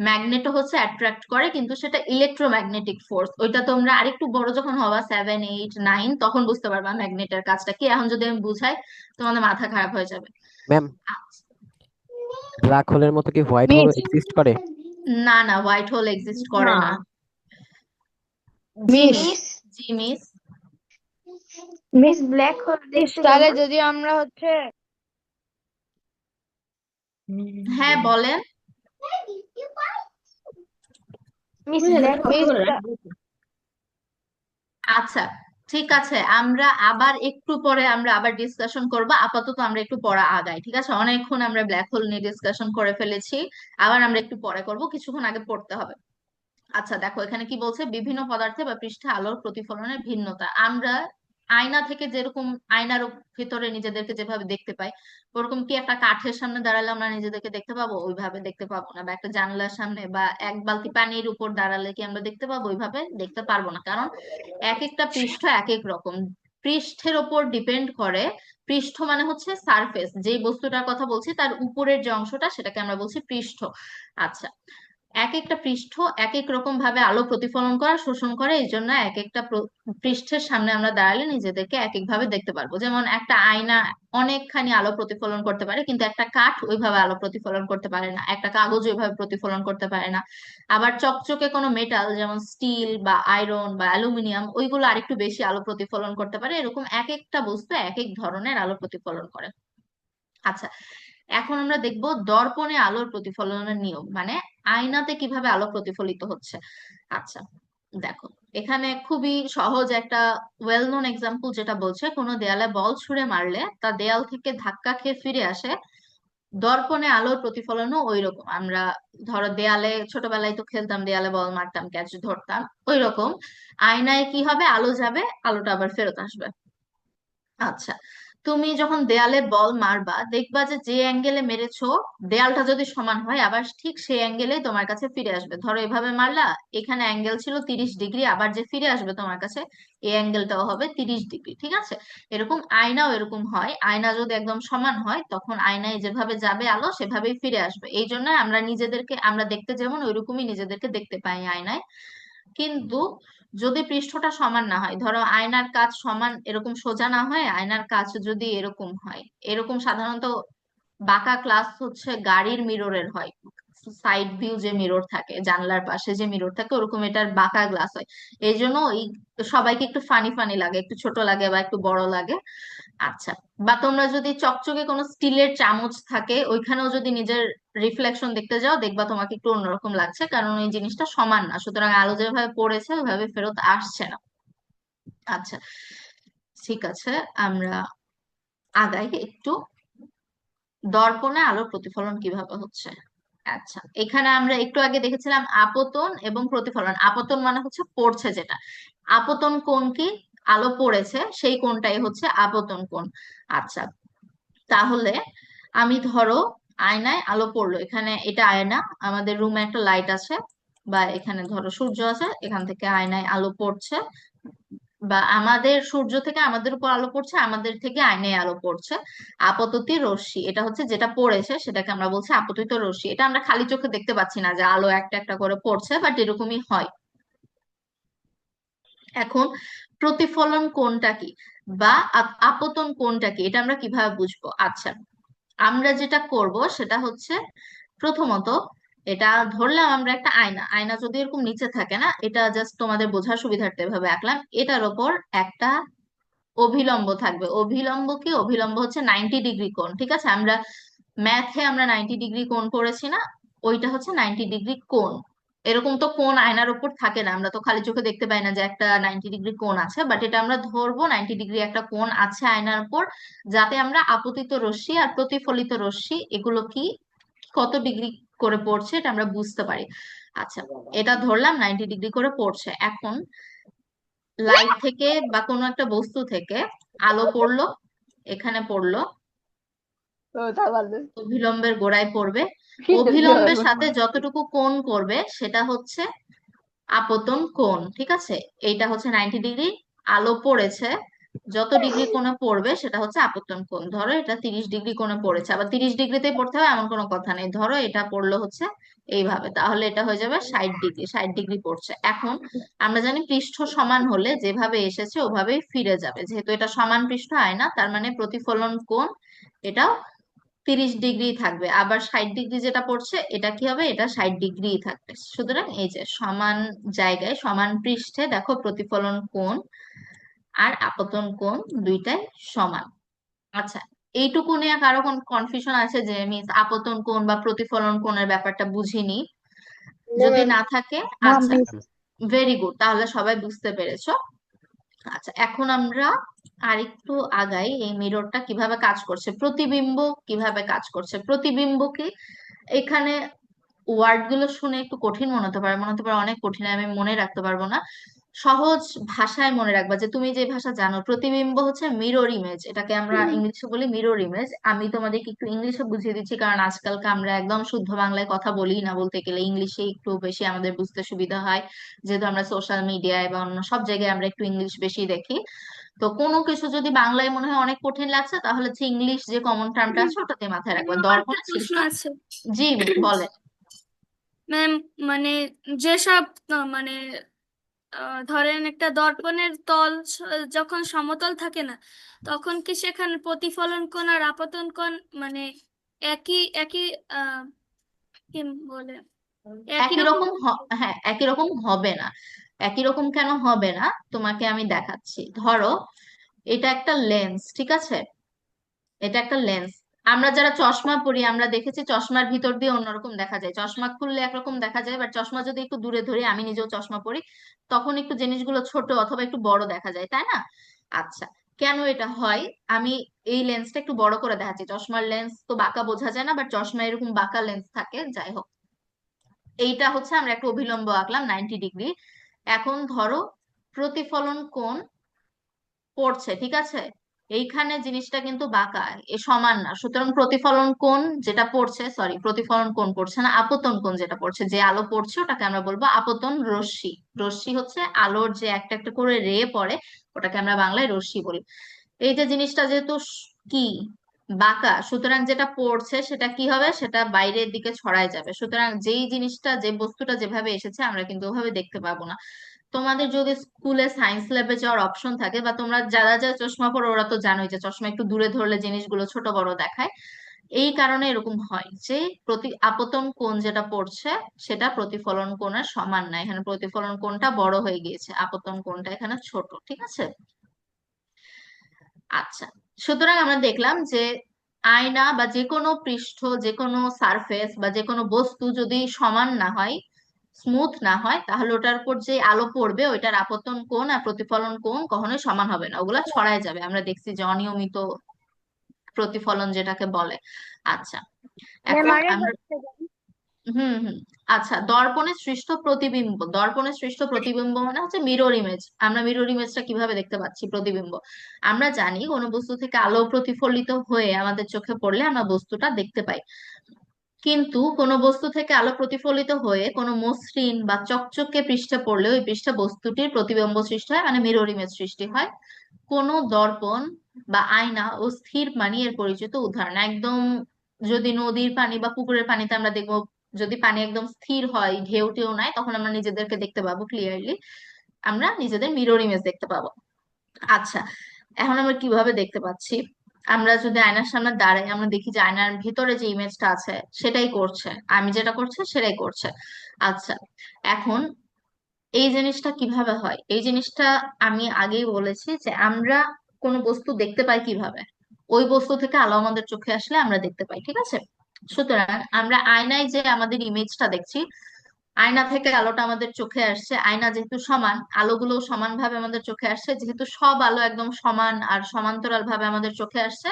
ম্যাগনেটও হচ্ছে অ্যাট্রাক্ট করে, কিন্তু সেটা ইলেকট্রোম্যাগনেটিক ফোর্স। ওইটা তোমরা আরেকটু বড় যখন হবা, 7, 8, 9, তখন বুঝতে পারবা ম্যাগনেটের কাজটা কি। এখন যদি আমি বুঝাই তোমাদের মাথা খারাপ হয়ে যাবে। ম্যাম, আচ্ছা, ব্ল্যাক হোলের মতো কি হোয়াইট হোল মিস এক্সিস্ট করে? না না, হোয়াইট হোল এক্সিস্ট করে না না। জি মিস মিস। জি মিস। মিস ব্ল্যাক হোল দেখতে তাহলে কেমন? যদি আমরা হ্যাঁ বলেন। মিস ব্ল্যাক হোল আচ্ছা, ঠিক আছে, আমরা আবার একটু পরে আমরা আবার ডিসকাশন করব, আপাতত আমরা একটু পড়া আগাই। ঠিক আছে, অনেকক্ষণ আমরা ব্ল্যাক হোল নিয়ে ডিসকাশন করে ফেলেছি, আবার আমরা একটু পরে করব, কিছুক্ষণ আগে পড়তে হবে। আচ্ছা দেখো, এখানে কি বলছে, বিভিন্ন পদার্থে বা পৃষ্ঠে আলোর প্রতিফলনের ভিন্নতা। আমরা আয়না থেকে যেরকম, আয়নার ভিতরে নিজেদেরকে যেভাবে দেখতে পাই, ওরকম কি একটা কাঠের সামনে দাঁড়ালে আমরা নিজেদেরকে দেখতে পাবো? ওইভাবে দেখতে পাবো না। বা একটা জানলার সামনে বা এক বালতি পানির উপর দাঁড়ালে কি আমরা দেখতে পাবো? ওইভাবে দেখতে পারবো না, কারণ এক একটা পৃষ্ঠ এক এক রকম, পৃষ্ঠের ওপর ডিপেন্ড করে। পৃষ্ঠ মানে হচ্ছে সারফেস, যেই বস্তুটার কথা বলছি তার উপরের যে অংশটা সেটাকে আমরা বলছি পৃষ্ঠ। আচ্ছা, এক একটা পৃষ্ঠ এক এক রকম ভাবে আলো প্রতিফলন করে আর শোষণ করে, এই জন্য এক একটা পৃষ্ঠের সামনে আমরা দাঁড়ালে নিজেদেরকে এক এক ভাবে দেখতে পারবো। যেমন একটা আয়না অনেকখানি আলো প্রতিফলন করতে পারে, কিন্তু একটা কাঠ ওইভাবে আলো প্রতিফলন করতে পারে না, একটা কাগজ ওইভাবে প্রতিফলন করতে পারে না। আবার চকচকে কোনো মেটাল যেমন স্টিল বা আয়রন বা অ্যালুমিনিয়াম, ওইগুলো আরেকটু বেশি আলো প্রতিফলন করতে পারে। এরকম এক একটা বস্তু এক এক ধরনের আলো প্রতিফলন করে। আচ্ছা, এখন আমরা দেখব দর্পণে আলোর প্রতিফলনের নিয়ম, মানে আয়নাতে কিভাবে আলো প্রতিফলিত হচ্ছে। আচ্ছা, দেখো এখানে খুবই সহজ একটা ওয়েল নোন এক্সাম্পল যেটা বলছে, কোনো দেয়ালে বল ছুঁড়ে মারলে তা দেয়াল থেকে ধাক্কা খেয়ে ফিরে আসে, দর্পণে আলোর প্রতিফলনও ওই রকম। আমরা ধরো দেয়ালে ছোটবেলায় তো খেলতাম, দেয়ালে বল মারতাম, ক্যাচ ধরতাম, ওই রকম আয়নায় কি হবে, আলো যাবে, আলোটা আবার ফেরত আসবে। আচ্ছা, তুমি যখন দেয়ালে বল মারবা দেখবা যে যে অ্যাঙ্গেলে মেরেছো দেয়ালটা যদি সমান হয় আবার ঠিক সেই অ্যাঙ্গেলে তোমার কাছে ফিরে আসবে। ধরো এভাবে মারলা, এখানে অ্যাঙ্গেল ছিল 30 ডিগ্রি, আবার যে ফিরে আসবে তোমার কাছে এই অ্যাঙ্গেলটাও হবে 30 ডিগ্রি। ঠিক আছে, এরকম আয়নাও এরকম হয়। আয়না যদি একদম সমান হয় তখন আয়নায় যেভাবে যাবে আলো সেভাবেই ফিরে আসবে। এই জন্য আমরা নিজেদেরকে, আমরা দেখতে যেমন ওইরকমই নিজেদেরকে দেখতে পাই আয়নায়। কিন্তু যদি পৃষ্ঠটা সমান না হয়, ধরো আয়নার কাঁচ সমান এরকম সোজা না হয়, আয়নার কাঁচ যদি এরকম হয়, এরকম সাধারণত বাঁকা গ্লাস হচ্ছে গাড়ির মিররের হয়, সাইড ভিউ যে মিরর থাকে, জানলার পাশে যে মিরর থাকে ওরকম এটার বাঁকা গ্লাস হয়। এই জন্য এই সবাইকে একটু ফানি ফানি লাগে, একটু ছোট লাগে বা একটু বড় লাগে। আচ্ছা, বা তোমরা যদি চকচকে কোনো স্টিলের চামচ থাকে ওইখানেও যদি নিজের রিফ্লেকশন দেখতে যাও দেখবা তোমাকে একটু অন্যরকম লাগছে, কারণ ওই জিনিসটা সমান না, সুতরাং আলো যেভাবে পড়েছে ওইভাবে ফেরত আসছে না। আচ্ছা, ঠিক আছে, আমরা আগাই একটু। দর্পণে আলোর প্রতিফলন কিভাবে হচ্ছে। আচ্ছা, এখানে আমরা একটু আগে দেখেছিলাম আপতন এবং প্রতিফলন। আপতন মানে হচ্ছে পড়ছে যেটা, আপতন কোণ কি, আলো পড়েছে সেই কোণটাই হচ্ছে আপতন কোণ। আচ্ছা, তাহলে আমি ধরো আয়নায় আলো পড়লো, এখানে এটা আয়না, আমাদের রুমে একটা লাইট আছে, বা এখানে ধরো সূর্য আছে, এখান থেকে আয়নায় আলো পড়ছে, বা আমাদের সূর্য থেকে আমাদের উপর আলো পড়ছে, আমাদের থেকে আয়নায় আলো পড়ছে। আপততি রশ্মি এটা হচ্ছে যেটা পড়েছে সেটাকে আমরা বলছি আপতিত রশ্মি। এটা আমরা খালি চোখে দেখতে পাচ্ছি না যে আলো একটা একটা করে পড়ছে, বাট এরকমই হয়। এখন প্রতিফলন কোণটা কি বা আপতন কোণটা কি, এটা আমরা কিভাবে বুঝবো। আচ্ছা, আমরা যেটা করব সেটা হচ্ছে প্রথমত এটা ধরলাম আমরা একটা আয়না, আয়না যদি এরকম নিচে থাকে না, এটা জাস্ট তোমাদের বোঝার সুবিধার্থে এভাবে আঁকলাম, এটার ওপর একটা অভিলম্ব থাকবে। অভিলম্ব কি, অভিলম্ব হচ্ছে 90 ডিগ্রি কোণ। ঠিক আছে, আমরা ম্যাথে আমরা 90 ডিগ্রি কোণ পড়েছি না, ওইটা হচ্ছে 90 ডিগ্রি কোণ। এরকম তো কোণ আয়নার উপর থাকে না, আমরা তো খালি চোখে দেখতে পাই না যে একটা 90 ডিগ্রি কোণ আছে, বাট এটা আমরা ধরবো 90 ডিগ্রি একটা কোণ আছে আয়নার উপর, যাতে আমরা আপতিত রশ্মি আর প্রতিফলিত রশ্মি এগুলো কি কত ডিগ্রি করে পড়ছে এটা আমরা বুঝতে পারি। আচ্ছা, এটা ধরলাম 90 ডিগ্রি করে পড়ছে। এখন লাইট থেকে বা কোনো একটা বস্তু থেকে আলো পড়লো, এখানে পড়লো, অভিলম্বের গোড়ায় পড়বে, অভিলম্বের সাথে যতটুকু কোণ করবে সেটা হচ্ছে আপতন কোণ। ঠিক আছে, এইটা হচ্ছে 90 ডিগ্রি, আলো পড়েছে, যত ডিগ্রি কোণে পড়বে সেটা হচ্ছে আপতন কোণ। ধরো এটা 30 ডিগ্রি কোণে পড়েছে, আবার 30 ডিগ্রিতেই পড়তে হবে এমন কোনো কথা নেই, ধরো এটা পড়লো হচ্ছে এইভাবে, তাহলে এটা হয়ে যাবে 60 ডিগ্রি, 60 ডিগ্রি পড়ছে। এখন আমরা জানি পৃষ্ঠ সমান হলে যেভাবে এসেছে ওভাবেই ফিরে যাবে, যেহেতু এটা সমান পৃষ্ঠ আয়না তার মানে প্রতিফলন কোণ এটাও 30 ডিগ্রি থাকবে। আবার 60 ডিগ্রি যেটা পড়ছে এটা কি হবে, এটা 60 ডিগ্রি থাকবে। সুতরাং এই যে সমান জায়গায় সমান পৃষ্ঠে দেখো প্রতিফলন কোণ আর আপতন কোণ দুইটাই সমান। আচ্ছা, এইটুকু নিয়ে কারো কোন কনফিউশন আছে যে মিস আপতন কোণ বা প্রতিফলন কোণের ব্যাপারটা বুঝিনি? যদি না থাকে, না আচ্ছা, মিস। ভেরি গুড, তাহলে সবাই বুঝতে পেরেছো। আচ্ছা, এখন আমরা আরেকটু আগাই, এই মিররটা কিভাবে কাজ করছে, প্রতিবিম্ব কিভাবে কাজ করছে। প্রতিবিম্ব কি, এখানে ওয়ার্ড গুলো শুনে একটু কঠিন মনে হতে পারে, মনে হতে পারে অনেক কঠিন, আমি মনে রাখতে পারবো না। সহজ ভাষায় মনে রাখবা, যে তুমি যে ভাষা জানো, প্রতিবিম্ব হচ্ছে মিরর ইমেজ, এটাকে আমরা ইংলিশে বলি মিরর ইমেজ। আমি তোমাদেরকে একটু ইংলিশে বুঝিয়ে দিচ্ছি, কারণ আজকালকে আমরা একদম শুদ্ধ বাংলায় কথা বলি না, বলতে গেলে ইংলিশে একটু বেশি আমাদের বুঝতে সুবিধা হয়, যেহেতু আমরা সোশ্যাল মিডিয়ায় বা অন্য সব জায়গায় আমরা একটু ইংলিশ বেশি দেখি। তো কোনো কিছু যদি বাংলায় মনে হয় অনেক কঠিন লাগছে তাহলে হচ্ছে ইংলিশ যে কমন টার্মটা আছে ওটাতে মাথায় রাখবে। আমার একটা দর্পণে প্রশ্ন সৃষ্ট, আছে। জি মিস বলেন। ম্যাম, মানে যেসব মানে ধরেন একটা দর্পণের তল যখন সমতল থাকে না, তখন কি সেখানে প্রতিফলন কোণ আর আপতন কোণ মানে একই একই আহ কি বলে, একই একই রকম? রকম হ্যাঁ, একই রকম হবে না। একই রকম কেন হবে না, তোমাকে আমি দেখাচ্ছি। ধরো এটা একটা লেন্স, ঠিক আছে? এটা একটা লেন্স। আমরা যারা চশমা পরি আমরা দেখেছি চশমার ভিতর দিয়ে অন্যরকম দেখা যায়, চশমা খুললে একরকম দেখা যায়, বাট চশমা যদি একটু দূরে ধরি, আমি নিজেও চশমা পরি, তখন একটু জিনিসগুলো ছোট অথবা একটু বড় দেখা যায়, তাই না? আচ্ছা, কেন এটা হয়? আমি এই লেন্সটা একটু বড় করে দেখাচ্ছি। চশমার লেন্স তো বাঁকা বোঝা যায় না, বাট চশমা এরকম বাঁকা লেন্স থাকে, যাই হোক। এইটা হচ্ছে আমরা একটা অভিলম্ব আঁকলাম 90 ডিগ্রি। এখন ধরো প্রতিফলন কোণ পড়ছে, ঠিক আছে? এইখানে জিনিসটা কিন্তু বাঁকা, এ সমান না, সুতরাং প্রতিফলন কোণ যেটা পড়ছে, সরি প্রতিফলন কোণ পড়ছে না, আপতন কোণ যেটা পড়ছে, যে আলো পড়ছে ওটাকে আমরা বলবো আপতন রশ্মি। রশ্মি হচ্ছে আলোর যে একটা একটা করে রে পড়ে, ওটাকে আমরা বাংলায় রশ্মি বলি। এই যে জিনিসটা যেহেতু কি বাঁকা, সুতরাং যেটা পড়ছে সেটা কি হবে, সেটা বাইরের দিকে ছড়ায় যাবে। সুতরাং যেই জিনিসটা, যে বস্তুটা যেভাবে এসেছে আমরা কিন্তু ওভাবে দেখতে পাবো না। তোমাদের যদি স্কুলে সায়েন্স ল্যাবে যাওয়ার অপশন থাকে, বা তোমরা যারা যারা চশমা পরো ওরা তো জানোই যে চশমা একটু দূরে ধরলে জিনিসগুলো ছোট বড় দেখায়। এই কারণে এরকম হয় যে আপতন কোণ যেটা পড়ছে সেটা প্রতিফলন কোণের সমান না, এখানে প্রতিফলন কোণটা বড় হয়ে গিয়েছে, আপতন কোণটা এখানে ছোট, ঠিক আছে? আচ্ছা, সুতরাং আমরা দেখলাম যে আয়না বা যে কোনো পৃষ্ঠ, যে কোনো সারফেস বা যে কোনো বস্তু যদি সমান না হয়, স্মুথ না হয়, তাহলে ওটার উপর যে আলো পড়বে ওইটার আপতন কোণ আর প্রতিফলন কোণ কখনোই সমান হবে না, ওগুলা ছড়ায় যাবে। আমরা দেখছি যে অনিয়মিত প্রতিফলন যেটাকে বলে। আচ্ছা, ম্যাম এখন আরেকবার আমরা হুম হুম আচ্ছা, দর্পণে সৃষ্ট প্রতিবিম্ব। দর্পণে সৃষ্ট প্রতিবিম্ব মানে হচ্ছে মিরর ইমেজ। আমরা মিরর ইমেজটা কিভাবে দেখতে পাচ্ছি? প্রতিবিম্ব। আমরা জানি কোনো বস্তু থেকে আলো প্রতিফলিত হয়ে আমাদের চোখে পড়লে আমরা বস্তুটা দেখতে পাই, কিন্তু কোনো বস্তু থেকে আলো প্রতিফলিত হয়ে কোনো মসৃণ বা চকচকে পৃষ্ঠে পড়লে ওই পৃষ্ঠে বস্তুটির প্রতিবিম্ব সৃষ্টি হয়, মানে মিরর ইমেজ সৃষ্টি হয়। কোনো দর্পণ বা আয়না ও স্থির পানি এর পরিচিত উদাহরণ। একদম যদি নদীর পানি বা পুকুরের পানিতে আমরা দেখবো, যদি পানি একদম স্থির হয়, ঢেউ টেউ নাই, তখন আমরা নিজেদেরকে দেখতে পাবো ক্লিয়ারলি, আমরা নিজেদের মিরর ইমেজ দেখতে পাবো। আচ্ছা, এখন আমরা কিভাবে দেখতে পাচ্ছি? আমরা যদি আয়নার সামনে দাঁড়াই, আমরা দেখি যে আয়নার ভিতরে যে ইমেজটা আছে সেটাই করছে, আমি যেটা করছে সেটাই করছে। আচ্ছা, এখন এই জিনিসটা কিভাবে হয়? এই জিনিসটা আমি আগেই বলেছি যে আমরা কোনো বস্তু দেখতে পাই কিভাবে, ওই বস্তু থেকে আলো আমাদের চোখে আসলে আমরা দেখতে পাই, ঠিক আছে? সুতরাং আমরা আয়নায় যে আমাদের ইমেজটা দেখছি, আয়না থেকে আলোটা আমাদের চোখে আসছে, আয়না যেহেতু সমান, আলোগুলো সমানভাবে আমাদের চোখে আসছে, যেহেতু সব আলো একদম সমান আর সমান্তরাল ভাবে আমাদের চোখে আসছে,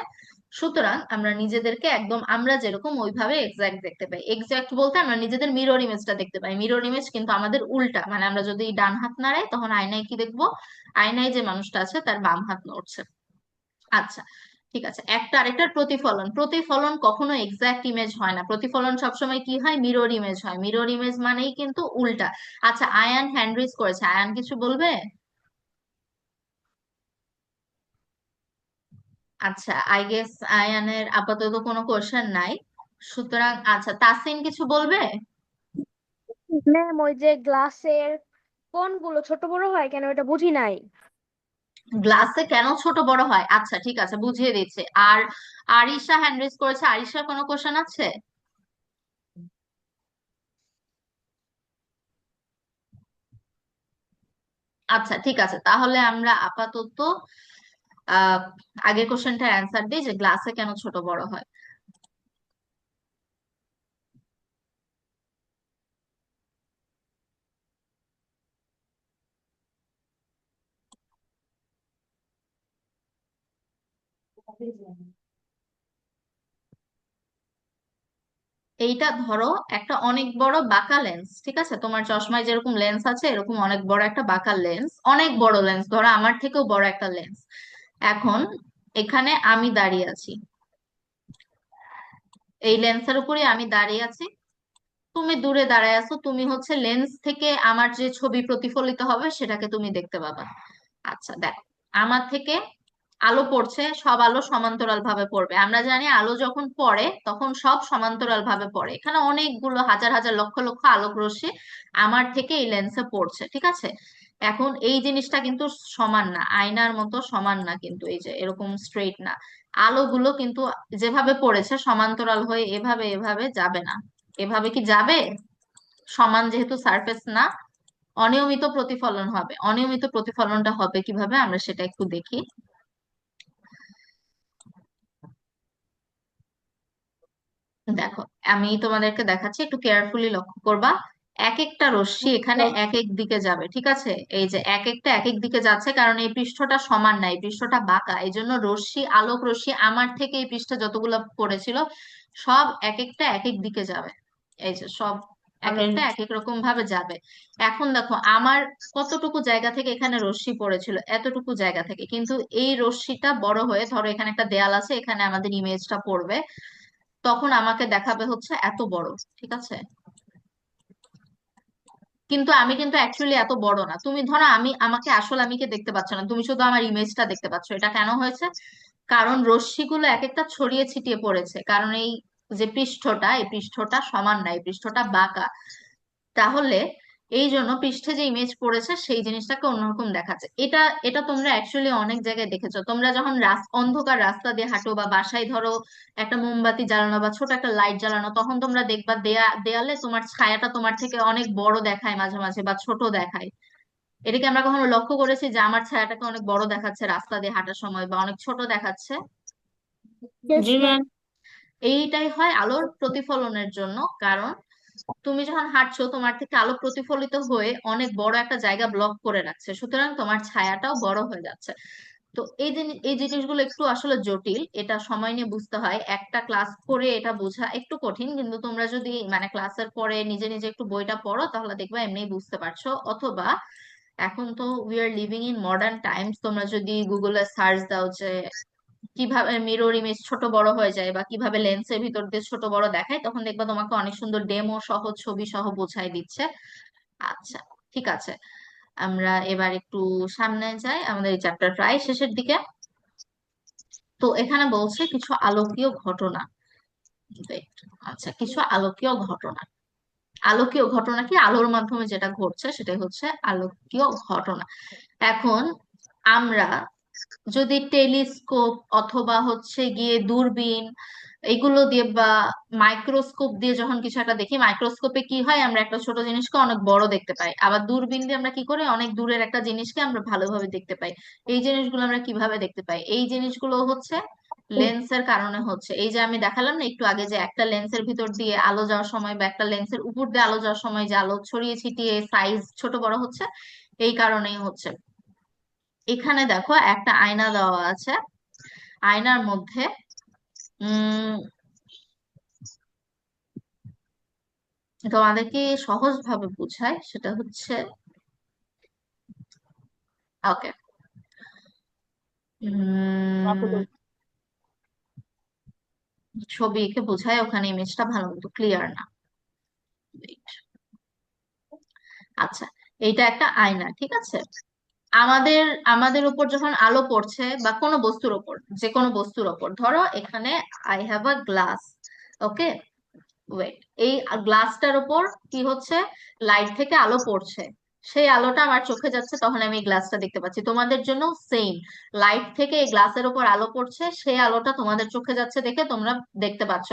সুতরাং আমরা নিজেদেরকে একদম আমরা যেরকম ওইভাবে এক্সাক্ট দেখতে পাই। এক্সাক্ট বলতে আমরা নিজেদের মিরর ইমেজটা দেখতে পাই। মিরর ইমেজ কিন্তু আমাদের উল্টা, মানে আমরা যদি ডান হাত নাড়াই তখন আয়নায় কি দেখবো? আয়নায় যে মানুষটা আছে তার বাম হাত নড়ছে। আচ্ছা, ঠিক আছে। একটা আরেকটার প্রতিফলন, প্রতিফলন কখনো এক্সাক্ট ইমেজ হয় না, প্রতিফলন সবসময় কি হয়? মিরর ইমেজ হয়। মিরর ইমেজ মানেই কিন্তু উল্টা। আচ্ছা, আয়ান হ্যান্ড রেজ করেছে, আয়ান কিছু বলবে? আচ্ছা, আই গেস আয়ানের আপাতত কোনো কোশ্চেন নাই, সুতরাং আচ্ছা, তাসিন কিছু বলবে? ম্যাম ওই যে গ্লাসের কোনগুলো ছোট বড় হয় কেন এটা বুঝি নাই। গ্লাসে কেন ছোট বড় হয়? আচ্ছা, ঠিক আছে, বুঝিয়ে দিচ্ছে। আর আরিশা হ্যান্ড রেজ করেছে, আরিশার কোনো কোশ্চেন আছে? আচ্ছা, ঠিক আছে, তাহলে আমরা আপাতত আহ আগের কোশ্চেনটার অ্যান্সার দিই যে গ্লাসে কেন ছোট বড় হয়। এইটা ধরো একটা অনেক বড় বাঁকা লেন্স, ঠিক আছে? তোমার চশমায় যেরকম লেন্স আছে এরকম অনেক বড় একটা বাঁকা লেন্স, অনেক বড় লেন্স, ধরো আমার থেকেও বড় একটা লেন্স। এখন এখানে আমি দাঁড়িয়ে আছি, এই লেন্সের উপরে আমি দাঁড়িয়ে আছি, তুমি দূরে দাঁড়ায় আছো, তুমি হচ্ছে লেন্স থেকে আমার যে ছবি প্রতিফলিত হবে সেটাকে তুমি দেখতে পাবা। আচ্ছা দেখো, আমার থেকে আলো পড়ছে, সব আলো সমান্তরাল ভাবে পড়বে। আমরা জানি আলো যখন পড়ে তখন সব সমান্তরাল ভাবে পড়ে। এখানে অনেকগুলো হাজার হাজার লক্ষ লক্ষ আলোক রশ্মি আমার থেকে এই লেন্সে পড়ছে, ঠিক আছে। এখন এই জিনিসটা কিন্তু সমান না, আয়নার মতো সমান না, কিন্তু এই যে এরকম স্ট্রেইট না। আলোগুলো কিন্তু যেভাবে পড়েছে সমান্তরাল হয়ে এভাবে এভাবে যাবে না। এভাবে কি যাবে? সমান যেহেতু সারফেস না, অনিয়মিত প্রতিফলন হবে। অনিয়মিত প্রতিফলনটা হবে কিভাবে আমরা সেটা একটু দেখি। দেখো, আমি তোমাদেরকে দেখাচ্ছি, একটু কেয়ারফুলি লক্ষ্য করবা। এক একটা রশ্মি এখানে এক এক দিকে যাবে, ঠিক আছে। এই যে এক একটা এক এক দিকে যাচ্ছে, কারণ এই পৃষ্ঠটা সমান না, এই পৃষ্ঠটা বাঁকা। এই জন্য রশ্মি, আলোক রশ্মি আমার থেকে এই পৃষ্ঠে যতগুলো পড়েছিল সব এক একটা এক এক দিকে যাবে। এই যে সব এক একটা এক এক রকম ভাবে যাবে। এখন দেখো আমার কতটুকু জায়গা থেকে এখানে রশ্মি পড়েছিল, এতটুকু জায়গা থেকে, কিন্তু এই রশ্মিটা বড় হয়ে, ধরো এখানে একটা দেয়াল আছে, এখানে আমাদের ইমেজটা পড়বে, তখন আমাকে দেখাবে হচ্ছে এত বড়, ঠিক আছে। কিন্তু আমি কিন্তু অ্যাকচুয়ালি এত বড় না। তুমি ধরো আমাকে আসলে আমিকে দেখতে পাচ্ছ না, তুমি শুধু আমার ইমেজটা দেখতে পাচ্ছ। এটা কেন হয়েছে? কারণ রশ্মিগুলো এক একটা ছড়িয়ে ছিটিয়ে পড়েছে, কারণ এই যে পৃষ্ঠটা, এই পৃষ্ঠটা সমান না, এই পৃষ্ঠটা বাঁকা। তাহলে এই জন্য পৃষ্ঠে যে ইমেজ পড়েছে সেই জিনিসটাকে অন্যরকম দেখাচ্ছে। এটা এটা তোমরা অ্যাকচুয়ালি অনেক জায়গায় দেখেছো। তোমরা যখন অন্ধকার রাস্তা দিয়ে হাঁটো বা বাসায় ধরো একটা মোমবাতি জ্বালানো বা ছোট একটা লাইট জ্বালানো, তখন তোমরা দেখবা দেয়ালে তোমার ছায়াটা তোমার থেকে অনেক বড় দেখায় মাঝে মাঝে, বা ছোট দেখায়। এটাকে আমরা কখনো লক্ষ্য করেছি যে আমার ছায়াটাকে অনেক বড় দেখাচ্ছে রাস্তা দিয়ে হাঁটার সময়, বা অনেক ছোট দেখাচ্ছে? Yes, জি ma'am. ম্যাম। এইটাই হয় আলোর প্রতিফলনের জন্য। কারণ তুমি যখন হাঁটছো তোমার থেকে আলো প্রতিফলিত হয়ে অনেক বড় একটা জায়গা ব্লক করে রাখছে, সুতরাং তোমার ছায়াটাও বড় হয়ে যাচ্ছে। তো এই জিনিসগুলো একটু আসলে জটিল, এটা সময় নিয়ে বুঝতে হয়। একটা ক্লাস করে এটা বোঝা একটু কঠিন, কিন্তু তোমরা যদি মানে ক্লাসের পরে নিজে নিজে একটু বইটা পড়ো তাহলে দেখবে এমনিই বুঝতে পারছো। অথবা এখন তো we are living in modern Times, তোমরা যদি গুগলে সার্চ দাও যে কিভাবে মিরর ইমেজ ছোট বড় হয়ে যায় বা কিভাবে লেন্সের ভিতর দিয়ে ছোট বড় দেখায়, তখন দেখবা তোমাকে অনেক সুন্দর ডেমো সহ ছবি সহ বোঝাই দিচ্ছে। আচ্ছা, ঠিক আছে, আমরা এবার একটু সামনে যাই, আমাদের এই চ্যাপ্টার প্রায় শেষের দিকে। তো এখানে বলছে কিছু আলোকীয় ঘটনা। Wait, আচ্ছা, কিছু আলোকীয় ঘটনা। আলোকীয় ঘটনা কি? আলোর মাধ্যমে যেটা ঘটছে সেটাই হচ্ছে আলোকীয় ঘটনা। এখন আমরা যদি টেলিস্কোপ অথবা হচ্ছে গিয়ে দূরবীন এগুলো দিয়ে বা মাইক্রোস্কোপ দিয়ে যখন কিছু একটা দেখি, মাইক্রোস্কোপে কি হয়, আমরা একটা ছোট জিনিসকে অনেক বড় দেখতে পাই। আবার দূরবীন দিয়ে আমরা কি করি, অনেক দূরের একটা জিনিসকে আমরা ভালোভাবে দেখতে পাই। এই জিনিসগুলো আমরা কিভাবে দেখতে পাই? এই জিনিসগুলো হচ্ছে লেন্সের কারণে হচ্ছে। এই যে আমি দেখালাম না একটু আগে, যে একটা লেন্সের ভিতর দিয়ে আলো যাওয়ার সময় বা একটা লেন্সের উপর দিয়ে আলো যাওয়ার সময় যে আলো ছড়িয়ে ছিটিয়ে সাইজ ছোট বড় হচ্ছে, এই কারণেই হচ্ছে। এখানে দেখো একটা আয়না দেওয়া আছে। আয়নার মধ্যে উম তোমাদেরকে সহজ ভাবে বুঝায়, সেটা হচ্ছে, ওকে, ছবি এঁকে বোঝায়, ওখানে ইমেজটা ভালো মতো ক্লিয়ার না। Wait, আচ্ছা, এইটা একটা আয়না, ঠিক আছে। আমাদের আমাদের উপর যখন আলো পড়ছে বা কোনো বস্তুর উপর, যে কোনো বস্তুর উপর, ধরো এখানে I have a glass, okay, wait, এই গ্লাসটার উপর কি হচ্ছে, লাইট থেকে আলো পড়ছে, সেই আলোটা আমার চোখে যাচ্ছে, তখন আমি এই গ্লাসটা দেখতে পাচ্ছি। তোমাদের জন্য সেম, লাইট থেকে এই গ্লাসের উপর আলো পড়ছে, সেই আলোটা তোমাদের চোখে যাচ্ছে দেখে তোমরা দেখতে পাচ্ছ।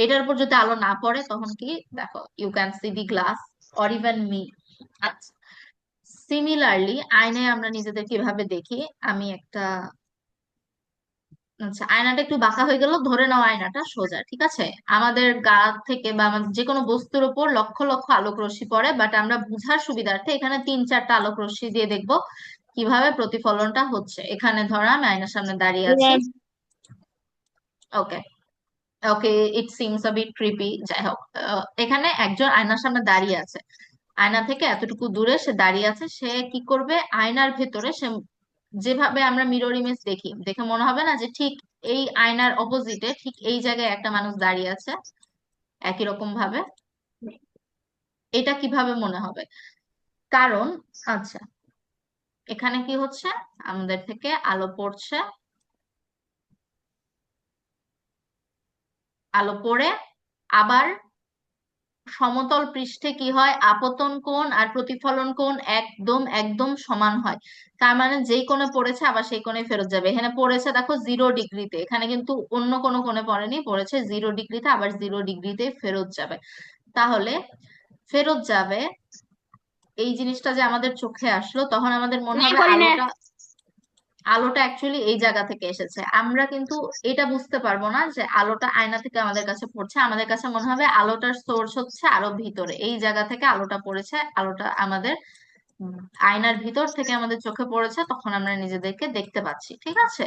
এটার উপর যদি আলো না পড়ে তখন কি, দেখো, you can see the glass or even me. আচ্ছা, সিমিলারলি আয়নায় আমরা নিজেদের কিভাবে দেখি, আমি একটা, আচ্ছা, আয়নাটা একটু বাঁকা হয়ে গেল, ধরে নাও আয়নাটা সোজা, ঠিক আছে। আমাদের গা থেকে বা আমাদের যে কোনো বস্তুর উপর লক্ষ লক্ষ আলোক রশ্মি পড়ে, বাট আমরা বুঝার সুবিধার্থে এখানে 3-4টা আলোক রশ্মি দিয়ে দেখবো কিভাবে প্রতিফলনটা হচ্ছে। এখানে ধরো আমি আয়নার সামনে দাঁড়িয়ে জি আছি, ma'am. Okay, okay, it seems a bit creepy, যাই হোক। এখানে একজন আয়নার সামনে দাঁড়িয়ে আছে, আয়না থেকে এতটুকু দূরে সে দাঁড়িয়ে আছে। সে কি করবে, আয়নার ভেতরে সে যেভাবে আমরা মিরর ইমেজ দেখি, দেখে মনে হবে না যে ঠিক এই আয়নার অপোজিটে ঠিক এই জায়গায় একটা মানুষ দাঁড়িয়ে আছে, একই রকম ভাবে? এটা কিভাবে মনে হবে? কারণ, আচ্ছা, এখানে কি হচ্ছে, আমাদের থেকে আলো পড়ছে, আলো পড়ে আবার সমতল পৃষ্ঠে কি হয়, আপতন কোণ আর প্রতিফলন কোণ একদম একদম সমান হয়। তার মানে যেই কোণে পড়েছে আবার সেই কোণে ফেরত যাবে। এখানে পড়েছে দেখো 0 ডিগ্রিতে, এখানে কিন্তু অন্য কোনো কোণে পড়েনি, পড়েছে 0 ডিগ্রিতে, আবার 0 ডিগ্রিতে ফেরত যাবে। তাহলে ফেরত যাবে এই জিনিসটা যে আমাদের চোখে আসলো, তখন আমাদের মনে হবে করি না। আলোটা আলোটা অ্যাকচুয়ালি এই জায়গা থেকে এসেছে। আমরা কিন্তু এটা বুঝতে পারবো না যে আলোটা আয়না থেকে আমাদের কাছে পড়ছে। আমাদের কাছে মনে হবে আলোটার সোর্স হচ্ছে আরো ভিতরে, এই জায়গা থেকে আলোটা পড়েছে, আলোটা আমাদের উম, আয়নার ভিতর থেকে আমাদের চোখে পড়েছে, তখন আমরা নিজেদেরকে দেখতে পাচ্ছি। ঠিক আছে?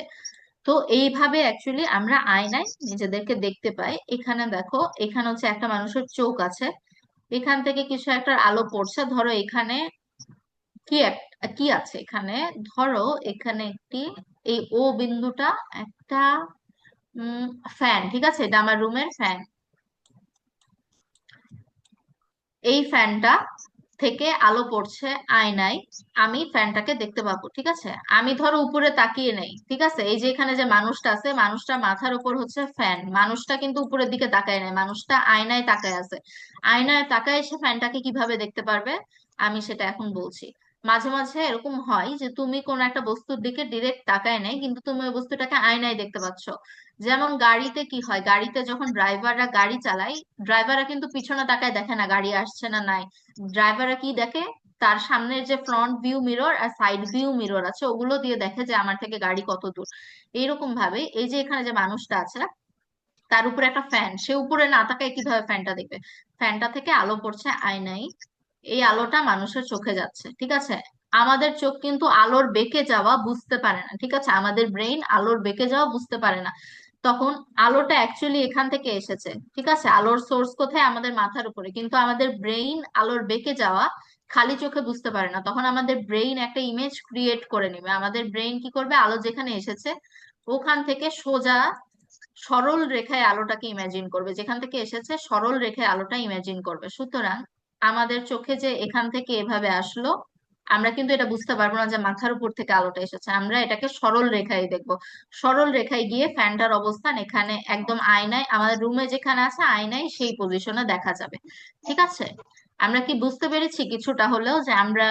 তো এইভাবে অ্যাকচুয়ালি আমরা আয়নায় নিজেদেরকে দেখতে পাই। এখানে দেখো, এখানে হচ্ছে একটা মানুষের চোখ আছে, এখান থেকে কিছু একটা আলো পড়ছে। ধরো এখানে কি আছে, এখানে ধরো এখানে একটি, এই ও বিন্দুটা একটা ফ্যান। ঠিক আছে? এটা আমার রুমের ফ্যান। এই ফ্যানটা থেকে আলো পড়ছে আয়নায়, আমি ফ্যানটাকে দেখতে পাবো। ঠিক আছে? আমি ধরো উপরে তাকিয়ে নেই। ঠিক আছে? এই যে এখানে যে মানুষটা আছে, মানুষটার মাথার উপর হচ্ছে ফ্যান, মানুষটা কিন্তু উপরের দিকে তাকায় নাই, মানুষটা আয়নায় তাকায় আছে। আয়নায় তাকায় এসে ফ্যানটাকে কিভাবে দেখতে পারবে, আমি সেটা এখন বলছি। মাঝে মাঝে এরকম হয় যে তুমি কোন একটা বস্তুর দিকে ডিরেক্ট তাকায় নাই, কিন্তু তুমি ওই বস্তুটাকে আয়নায় দেখতে পাচ্ছ। যেমন গাড়িতে কি হয়, গাড়িতে যখন ড্রাইভাররা গাড়ি চালায়, ড্রাইভাররা কিন্তু পিছনে তাকায় দেখে না গাড়ি আসছে না নাই। ড্রাইভাররা কি দেখে, তার সামনের যে ফ্রন্ট ভিউ মিরর আর সাইড ভিউ মিরর আছে, ওগুলো দিয়ে দেখে যে আমার থেকে গাড়ি কত দূর। এইরকম ভাবে এই যে এখানে যে মানুষটা আছে, তার উপরে একটা ফ্যান, সে উপরে না তাকায় কিভাবে ফ্যানটা দেখবে? ফ্যানটা থেকে আলো পড়ছে আয়নায়, এই আলোটা মানুষের চোখে যাচ্ছে। ঠিক আছে? আমাদের চোখ কিন্তু আলোর বেঁকে যাওয়া বুঝতে পারে না। ঠিক আছে? আমাদের ব্রেইন আলোর বেঁকে যাওয়া বুঝতে পারে না। তখন আলোটা অ্যাকচুয়ালি এখান থেকে এসেছে। ঠিক আছে? আলোর সোর্স কোথায়, আমাদের মাথার উপরে, কিন্তু আমাদের ব্রেইন আলোর বেঁকে যাওয়া খালি চোখে বুঝতে পারে না। তখন আমাদের ব্রেইন একটা ইমেজ ক্রিয়েট করে নেবে। আমাদের ব্রেইন কি করবে, আলো যেখানে এসেছে ওখান থেকে সোজা সরল রেখায় আলোটাকে ইমাজিন করবে, যেখান থেকে এসেছে সরল রেখায় আলোটা ইমাজিন করবে। সুতরাং আমাদের চোখে যে এখান থেকে এভাবে আসলো, আমরা কিন্তু এটা বুঝতে পারবো না যে মাথার উপর থেকে আলোটা এসেছে, আমরা এটাকে সরল রেখায় দেখবো। সরল রেখায় গিয়ে ফ্যানটার অবস্থান এখানে একদম আয়নায়, আমাদের রুমে যেখানে আছে আয়নায় সেই পজিশনে দেখা যাবে। ঠিক আছে? আমরা কি বুঝতে পেরেছি কিছুটা হলেও যে আমরা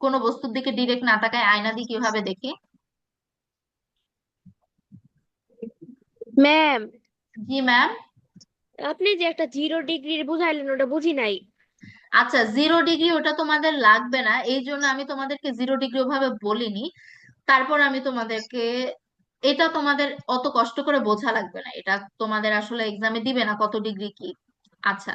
কোনো বস্তুর দিকে ডিরেক্ট না তাকায় আয়না দিয়ে কিভাবে দেখি? ম্যাম, জি ম্যাম। আপনি যে একটা 0 ডিগ্রির বুঝাইলেন ওটা বুঝি নাই। আচ্ছা, 0 ডিগ্রি ওটা তোমাদের লাগবে না, এই জন্য আমি তোমাদেরকে 0 ডিগ্রি ওভাবে বলিনি। তারপর আমি তোমাদেরকে, এটা তোমাদের অত কষ্ট করে বোঝা লাগবে না, এটা তোমাদের আসলে এক্সামে দিবে না কত ডিগ্রি কি। আচ্ছা,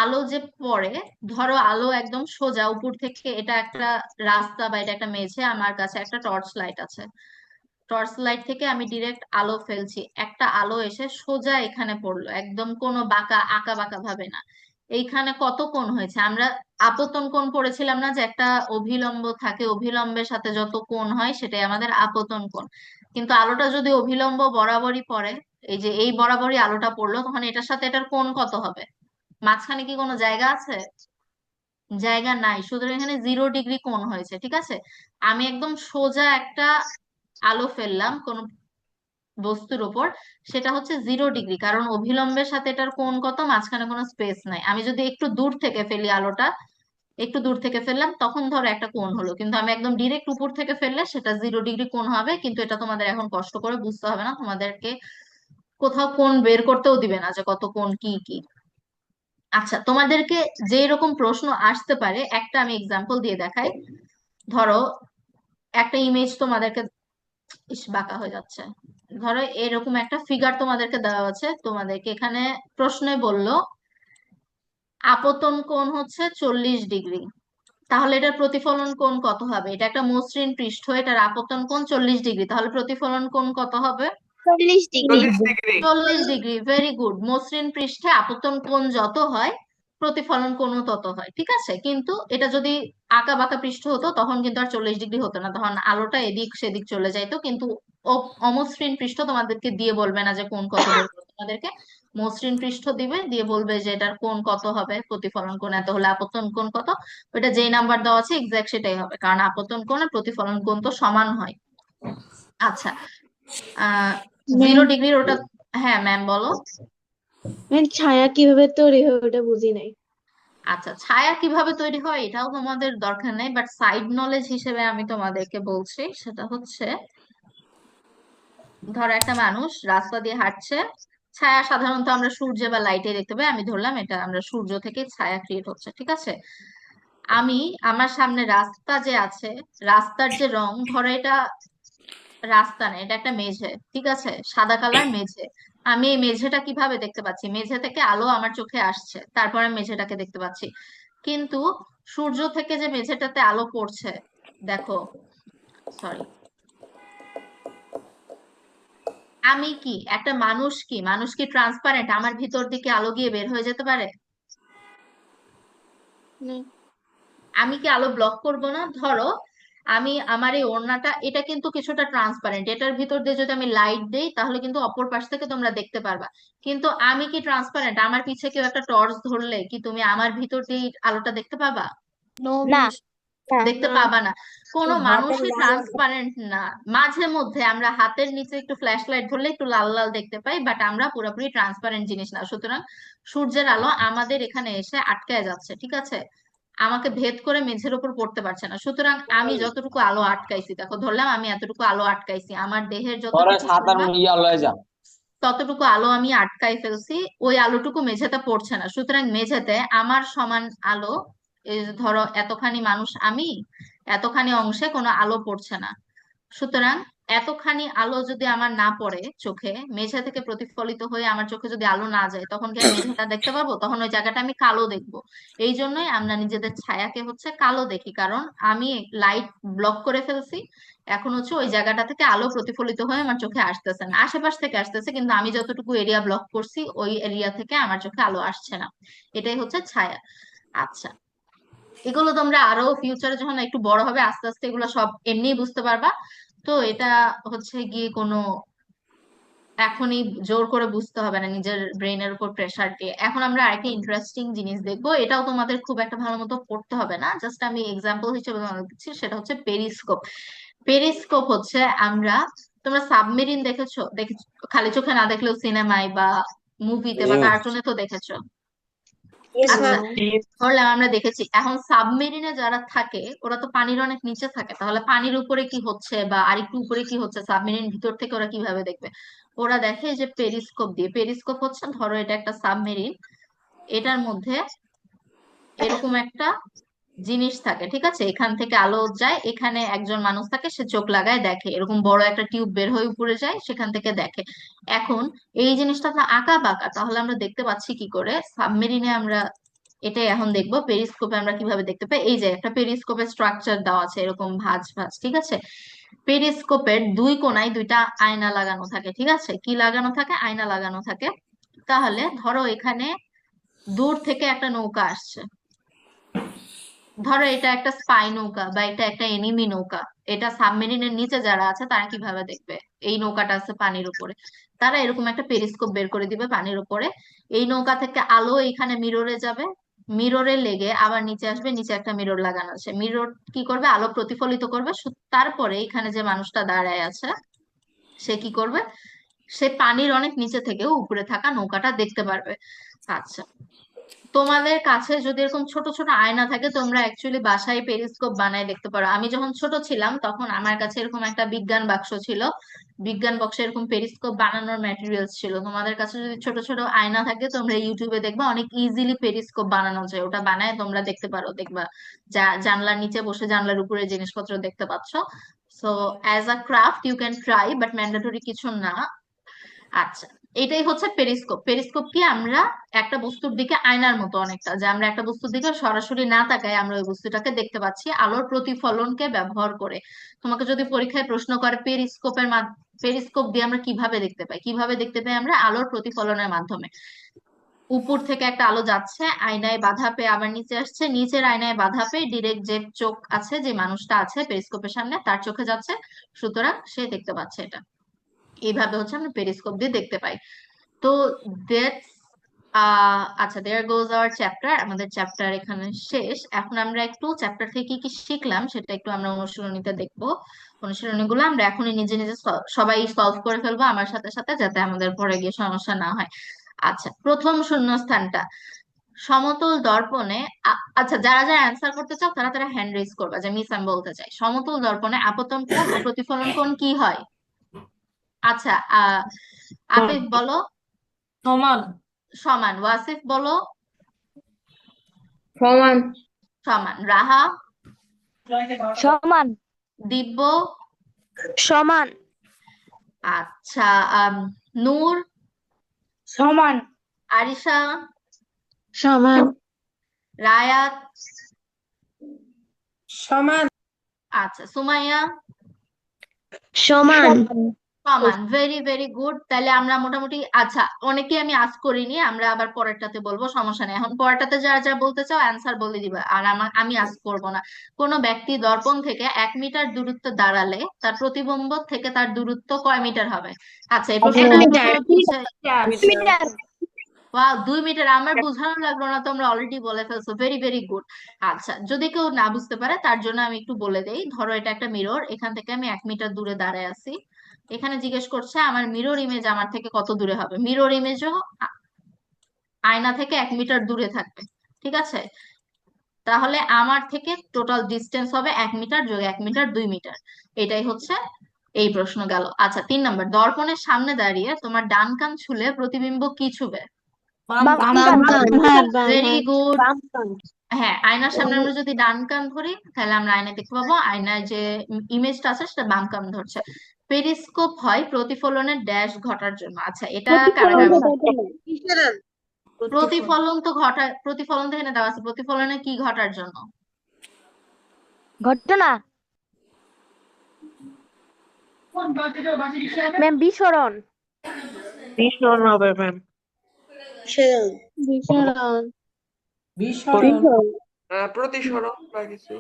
আলো যে পড়ে, ধরো আলো একদম সোজা উপর থেকে, এটা একটা রাস্তা বা এটা একটা মেঝে, আমার কাছে একটা টর্চ লাইট আছে। টর্চ লাইট থেকে আমি ডিরেক্ট আলো ফেলছি, একটা আলো এসে সোজা এখানে পড়লো, একদম কোনো বাঁকা আঁকা বাঁকা ভাবে না। এইখানে কত কোণ হয়েছে, আমরা আপতন কোণ পড়েছিলাম না, যে একটা অভিলম্ব থাকে, অভিলম্বের সাথে যত কোণ হয় সেটাই আমাদের আপতন কোণ। কিন্তু আলোটা যদি অভিলম্ব বরাবরই পড়ে, এই যে এই বরাবরই আলোটা পড়লো, তখন এটার সাথে এটার কোণ কত হবে? মাঝখানে কি কোনো জায়গা আছে? জায়গা নাই, সুতরাং এখানে 0 ডিগ্রি কোণ হয়েছে। ঠিক আছে? আমি একদম সোজা একটা আলো ফেললাম কোন বস্তুর উপর, সেটা হচ্ছে 0 ডিগ্রি, কারণ অভিলম্বের সাথে এটার কোণ কত, মাঝখানে কোনো স্পেস নাই। আমি যদি একটু দূর থেকে ফেলি আলোটা, একটু দূর থেকে ফেললাম, তখন ধরো একটা কোণ হলো, কিন্তু আমি একদম ডিরেক্ট উপর থেকে ফেললে সেটা 0 ডিগ্রি কোণ হবে। কিন্তু এটা তোমাদের এখন কষ্ট করে বুঝতে হবে না, তোমাদেরকে কোথাও কোণ বের করতেও দিবে না যে কত কোণ কি কি। আচ্ছা, তোমাদেরকে যে রকম প্রশ্ন আসতে পারে, একটা আমি এক্সাম্পল দিয়ে দেখাই। ধরো একটা ইমেজ তোমাদেরকে, ইস বাঁকা হয়ে যাচ্ছে, ধরো এরকম একটা ফিগার তোমাদেরকে দেওয়া আছে, তোমাদেরকে এখানে প্রশ্নে বললো আপতন কোণ হচ্ছে 40 ডিগ্রি, তাহলে এটার প্রতিফলন কোণ কত হবে? এটা একটা মসৃণ পৃষ্ঠ, এটার আপতন কোণ 40 ডিগ্রি, তাহলে প্রতিফলন কোণ কত হবে? 40 ডিগ্রি। 40 degree, very good. মসৃণ পৃষ্ঠে আপতন কোণ যত হয় প্রতিফলন কোণও তত হয়। ঠিক আছে? কিন্তু এটা যদি আঁকা বাঁকা পৃষ্ঠ হতো তখন কিন্তু আর 40 ডিগ্রি হতো না, তখন আলোটা এদিক সেদিক চলে যাইতো। কিন্তু অমসৃণ পৃষ্ঠ তোমাদেরকে দিয়ে বলবে না যে কোণ কত বের করতে, তোমাদেরকে মসৃণ পৃষ্ঠ দিবে, দিয়ে বলবে যে এটার কোণ কত হবে, প্রতিফলন কোণ এত হলে আপতন কোণ কত। ওইটা যেই নাম্বার দেওয়া আছে এক্সাক্ট সেটাই হবে, কারণ আপতন কোণ আর প্রতিফলন কোণ তো সমান হয়। আচ্ছা, আহ 0 ডিগ্রির ওটা, হ্যাঁ ম্যাম বলো। ছায়া কিভাবে তৈরি হয় ওটা বুঝি নাই। আচ্ছা, ছায়া কিভাবে তৈরি হয় এটাও তোমাদের দরকার নেই, বাট সাইড নলেজ হিসেবে আমি তোমাদেরকে বলছি। সেটা হচ্ছে, ধরো একটা মানুষ রাস্তা দিয়ে হাঁটছে, ছায়া সাধারণত আমরা সূর্য বা লাইটে দেখতে পাই, আমি ধরলাম এটা আমরা সূর্য থেকে ছায়া ক্রিয়েট হচ্ছে, ঠিক আছে। আমি আমার সামনে রাস্তা যে আছে, রাস্তার যে রং, ধরো এটা রাস্তা না, এটা একটা মেঝে, ঠিক আছে, সাদা কালার মেঝে। আমি এই মেঝেটা কিভাবে দেখতে পাচ্ছি? মেঝে থেকে আলো আমার চোখে আসছে, তারপর আমি মেঝেটাকে দেখতে পাচ্ছি। কিন্তু সূর্য থেকে যে মেঝেটাতে আলো পড়ছে, দেখো, সরি, আমি কি একটা মানুষ, কি মানুষ কি ট্রান্সপারেন্ট? আমার ভিতর দিকে আলো গিয়ে বের হয়ে যেতে পারে? না। আমি কি আলো ব্লক করব না? ধরো আমি আমার এই ওড়নাটা, এটা কিন্তু কিছুটা ট্রান্সপারেন্ট, এটার ভিতর দিয়ে যদি আমি লাইট দেই তাহলে কিন্তু অপর পাশ থেকে তোমরা দেখতে পারবা। কিন্তু আমি কি ট্রান্সপারেন্ট? আমার পিছে কেউ একটা টর্চ ধরলে কি তুমি আমার ভিতর দিয়ে এই আলোটা দেখতে পাবা? নো না। মিস। দেখতে না। পাবা না। কোনো হাতের মানুষই লাল ট্রান্সপারেন্ট না। মাঝে মধ্যে আমরা হাতের নিচে একটু ফ্ল্যাশ লাইট ধরলে একটু লাল লাল দেখতে পাই, বাট আমরা পুরোপুরি ট্রান্সপারেন্ট জিনিস না। সুতরাং সূর্যের আলো আমাদের এখানে এসে আটকায় যাচ্ছে, ঠিক আছে, আমাকে ভেদ করে মেঝের উপর পড়তে পারছে না। সুতরাং আমি যতটুকু আলো আটকাইছি, দেখো ধরলাম আমি এতটুকু আলো আটকাইছি, আমার দেহের পরে যতটুকু সাতার পরিমাপ ইয়া লয়ে যা। ততটুকু আলো আমি আটকাই ফেলছি, ওই আলোটুকু মেঝেতে পড়ছে না। সুতরাং মেঝেতে আমার সমান আলো, এই যে ধরো এতখানি মানুষ আমি, এতখানি অংশে কোনো আলো পড়ছে না। সুতরাং এতখানি আলো যদি আমার না পড়ে চোখে, মেঝে থেকে প্রতিফলিত হয়ে আমার চোখে যদি আলো না যায়, তখন কি আমি মেঝেটা দেখতে পাবো? তখন ওই জায়গাটা আমি কালো দেখবো। এই জন্যই আমরা নিজেদের ছায়াকে হচ্ছে কালো দেখি, কারণ আমি লাইট ব্লক করে ফেলছি। এখন হচ্ছে ওই জায়গাটা থেকে আলো প্রতিফলিত হয়ে আমার চোখে আসতেছে না, আশেপাশ থেকে আসতেছে, কিন্তু আমি যতটুকু এরিয়া ব্লক করছি ওই এরিয়া থেকে আমার চোখে আলো আসছে না। এটাই হচ্ছে ছায়া। আচ্ছা, এগুলো তোমরা আরো ফিউচারে যখন একটু বড় হবে আস্তে আস্তে এগুলো সব এমনিই বুঝতে পারবা। তো এটা হচ্ছে গিয়ে কোনো এখনই জোর করে বুঝতে হবে না নিজের ব্রেনের উপর প্রেসার দিয়ে। এখন আমরা আরেকটা ইন্টারেস্টিং জিনিস দেখবো, এটাও তোমাদের খুব একটা ভালো মতো পড়তে হবে না, জাস্ট আমি এক্সাম্পল হিসেবে তোমাদের দিচ্ছি। সেটা হচ্ছে পেরিস্কোপ। পেরিস্কোপ হচ্ছে আমরা, তোমরা সাবমেরিন দেখেছো? দেখেছো খালি চোখে না দেখলেও সিনেমায় বা মুভিতে বা কার্টুনে তো দেখেছো। ইয়েস আচ্ছা, ম্যাম। ধরলাম আমরা দেখেছি। এখন সাবমেরিনে যারা থাকে ওরা তো পানির অনেক নিচে থাকে, তাহলে পানির উপরে কি হচ্ছে বা আরেকটু উপরে কি হচ্ছে সাবমেরিন ভিতর থেকে ওরা কিভাবে দেখবে? ওরা দেখে যে পেরিস্কোপ দিয়ে। পেরিস্কোপ হচ্ছে, ধরো এটা একটা সাবমেরিন, এটার মধ্যে এরকম একটা জিনিস থাকে, ঠিক আছে, এখান থেকে আলো যায়, এখানে একজন মানুষ থাকে, সে চোখ লাগায় দেখে, এরকম বড় একটা টিউব বের হয়ে উপরে যায়, সেখান থেকে দেখে। এখন এই জিনিসটা তো আঁকা বাঁকা, তাহলে আমরা দেখতে পাচ্ছি কি করে সাবমেরিনে? আমরা এটাই এখন দেখবো পেরিস্কোপে আমরা কিভাবে দেখতে পাই। এই যে একটা পেরিস্কোপের স্ট্রাকচার দেওয়া আছে এরকম ভাঁজ ভাঁজ, ঠিক আছে। পেরিস্কোপের দুই কোণায় দুইটা আয়না লাগানো থাকে, ঠিক আছে। কি লাগানো থাকে? আয়না লাগানো থাকে। তাহলে ধরো এখানে দূর থেকে একটা নৌকা আসছে, ধরো এটা একটা স্পাই নৌকা বা এটা একটা এনিমি নৌকা। এটা সাবমেরিনের নিচে যারা আছে তারা কিভাবে দেখবে? এই নৌকাটা আছে পানির উপরে, তারা এরকম একটা পেরিস্কোপ বের করে দিবে পানির উপরে। এই নৌকা থেকে আলো এখানে মিররে যাবে, মিররে লেগে আবার নিচে আসবে, নিচে একটা মিরর লাগানো আছে, মিরর কি করবে? আলো প্রতিফলিত করবে। তারপরে এখানে যে মানুষটা দাঁড়ায় আছে সে কি করবে? সে পানির অনেক নিচে থেকেও উপরে থাকা নৌকাটা দেখতে পারবে। আচ্ছা, তোমাদের কাছে যদি এরকম ছোট ছোট আয়না থাকে, তোমরা অ্যাকচুয়ালি বাসায় পেরিস্কোপ বানায় দেখতে পারো। আমি যখন ছোট ছিলাম তখন আমার কাছে এরকম একটা বিজ্ঞান বাক্স ছিল, বিজ্ঞান বক্সে এরকম পেরিস্কোপ বানানোর ম্যাটেরিয়ালস ছিল। তোমাদের কাছে যদি ছোট ছোট আয়না থাকে তোমরা ইউটিউবে দেখবা অনেক ইজিলি পেরিস্কোপ বানানো যায়, ওটা বানায় তোমরা দেখতে পারো, দেখবা জানলার নিচে বসে জানলার উপরে জিনিসপত্র দেখতে পাচ্ছ। So as a craft you can try, but mandatory কিছু না। আচ্ছা, এটাই হচ্ছে পেরিস্কোপ। পেরিস্কোপ কি? আমরা একটা বস্তুর দিকে আয়নার মতো অনেকটা, যে আমরা একটা বস্তুর দিকে সরাসরি না তাকাই আমরা ওই বস্তুটাকে দেখতে পাচ্ছি আলোর প্রতিফলনকে ব্যবহার করে। তোমাকে যদি পরীক্ষায় প্রশ্ন করে পেরিস্কোপ দিয়ে আমরা কিভাবে দেখতে পাই, কিভাবে দেখতে পাই? আমরা আলোর প্রতিফলনের মাধ্যমে। উপর থেকে একটা আলো যাচ্ছে, আয়নায় বাধা পেয়ে আবার নিচে আসছে, নিচের আয়নায় বাধা পেয়ে ডিরেক্ট যে চোখ আছে, যে মানুষটা আছে পেরিস্কোপের সামনে, তার চোখে যাচ্ছে, সুতরাং সে দেখতে পাচ্ছে এটা। এইভাবে হচ্ছে আমরা পেরিস্কোপ দিয়ে দেখতে পাই। তো দ্যাটস আচ্ছা, দেয়ার গোজ আওয়ার চ্যাপ্টার। আমাদের চ্যাপ্টার এখানে শেষ। এখন আমরা একটু চ্যাপ্টার থেকে কি কি শিখলাম সেটা একটু আমরা অনুশীলনীতে দেখবো। অনুশীলনীগুলো আমরা এখনই নিজে নিজে সবাই সলভ করে ফেলবো আমার সাথে সাথে, যাতে আমাদের পরে গিয়ে সমস্যা না হয়। আচ্ছা, প্রথম শূন্যস্থানটা সমতল দর্পণে আচ্ছা, যারা যারা অ্যান্সার করতে চাও তারা তারা হ্যান্ড রেজ করবা, যে মিস আমি বলতে চাই সমতল দর্পণে আপতন কোণ ও প্রতিফলন কোণ কি হয়। আচ্ছা, আফিফ বলো। সমান। সমান। ওয়াসিফ বলো। সমান। সমান। রাহা। সমান। দিব্য। সমান। আচ্ছা, নূর। সমান। আরিশা। সমান। রায়াত। সমান। আচ্ছা, সুমাইয়া। সমান। সমান। Very very good. তাহলে আমরা মোটামুটি, আচ্ছা, অনেকে আমি আজ করিনি, আমরা আবার পরেরটাতে বলবো, সমস্যা নেই। এখন পরেরটাতে যারা যা বলতে চাও অ্যান্সার বলে দিবা, আর আমি আজ করব না। কোনো ব্যক্তি দর্পণ থেকে 1 মিটার দূরত্ব দাঁড়ালে তার প্রতিবিম্ব থেকে তার দূরত্ব কয় মিটার হবে। আচ্ছা, এই প্রশ্নটা প্রথমে বুঝে, মিটার। Wow, 2 metre! আমার বোঝানো লাগলো না, তোমরা অলরেডি বলে ফেলছো। Very very good. আচ্ছা, যদি কেউ না বুঝতে পারে তার জন্য আমি একটু বলে দেই। ধরো এটা একটা মিরর, এখান থেকে আমি 1 মিটার দূরে দাঁড়ায় আছি। এখানে জিজ্ঞেস করছে আমার মিরর ইমেজ আমার থেকে কত দূরে হবে। মিরর ইমেজও আয়না থেকে 1 মিটার দূরে থাকবে, ঠিক আছে? তাহলে আমার থেকে টোটাল ডিস্টেন্স হবে 1 মিটার যোগ 1 মিটার, 2 মিটার। এটাই হচ্ছে এই প্রশ্ন গেল। আচ্ছা, 3 নম্বর, দর্পণের সামনে দাঁড়িয়ে তোমার ডান কান ছুলে প্রতিবিম্ব কি ছুবে। বাম কান। Very good. বাম কান। হ্যাঁ, আয়নার সামনে আমরা যদি ডান কান ধরি তাহলে আমরা আয়নায় দেখতে পাবো আয়নায় যে ইমেজটা আছে সেটা বাম কান ধরছে। পেরিস্কোপ হয় প্রতিফলনের ড্যাশ ঘটার জন্য। আচ্ছা, এটা কারা কারা প্রতিফলন তো ঘটায়, প্রতিফলন তো এখানে দেওয়া আছে, প্রতিফলনে কি ঘটার জন্য। ঘটনা। ম্যাম বিস্ফোরণ। বিস্মরণ হবে ম্যাম। বিস্মরণ। বিস্মরণ। প্রতিসরণ বা কিছু।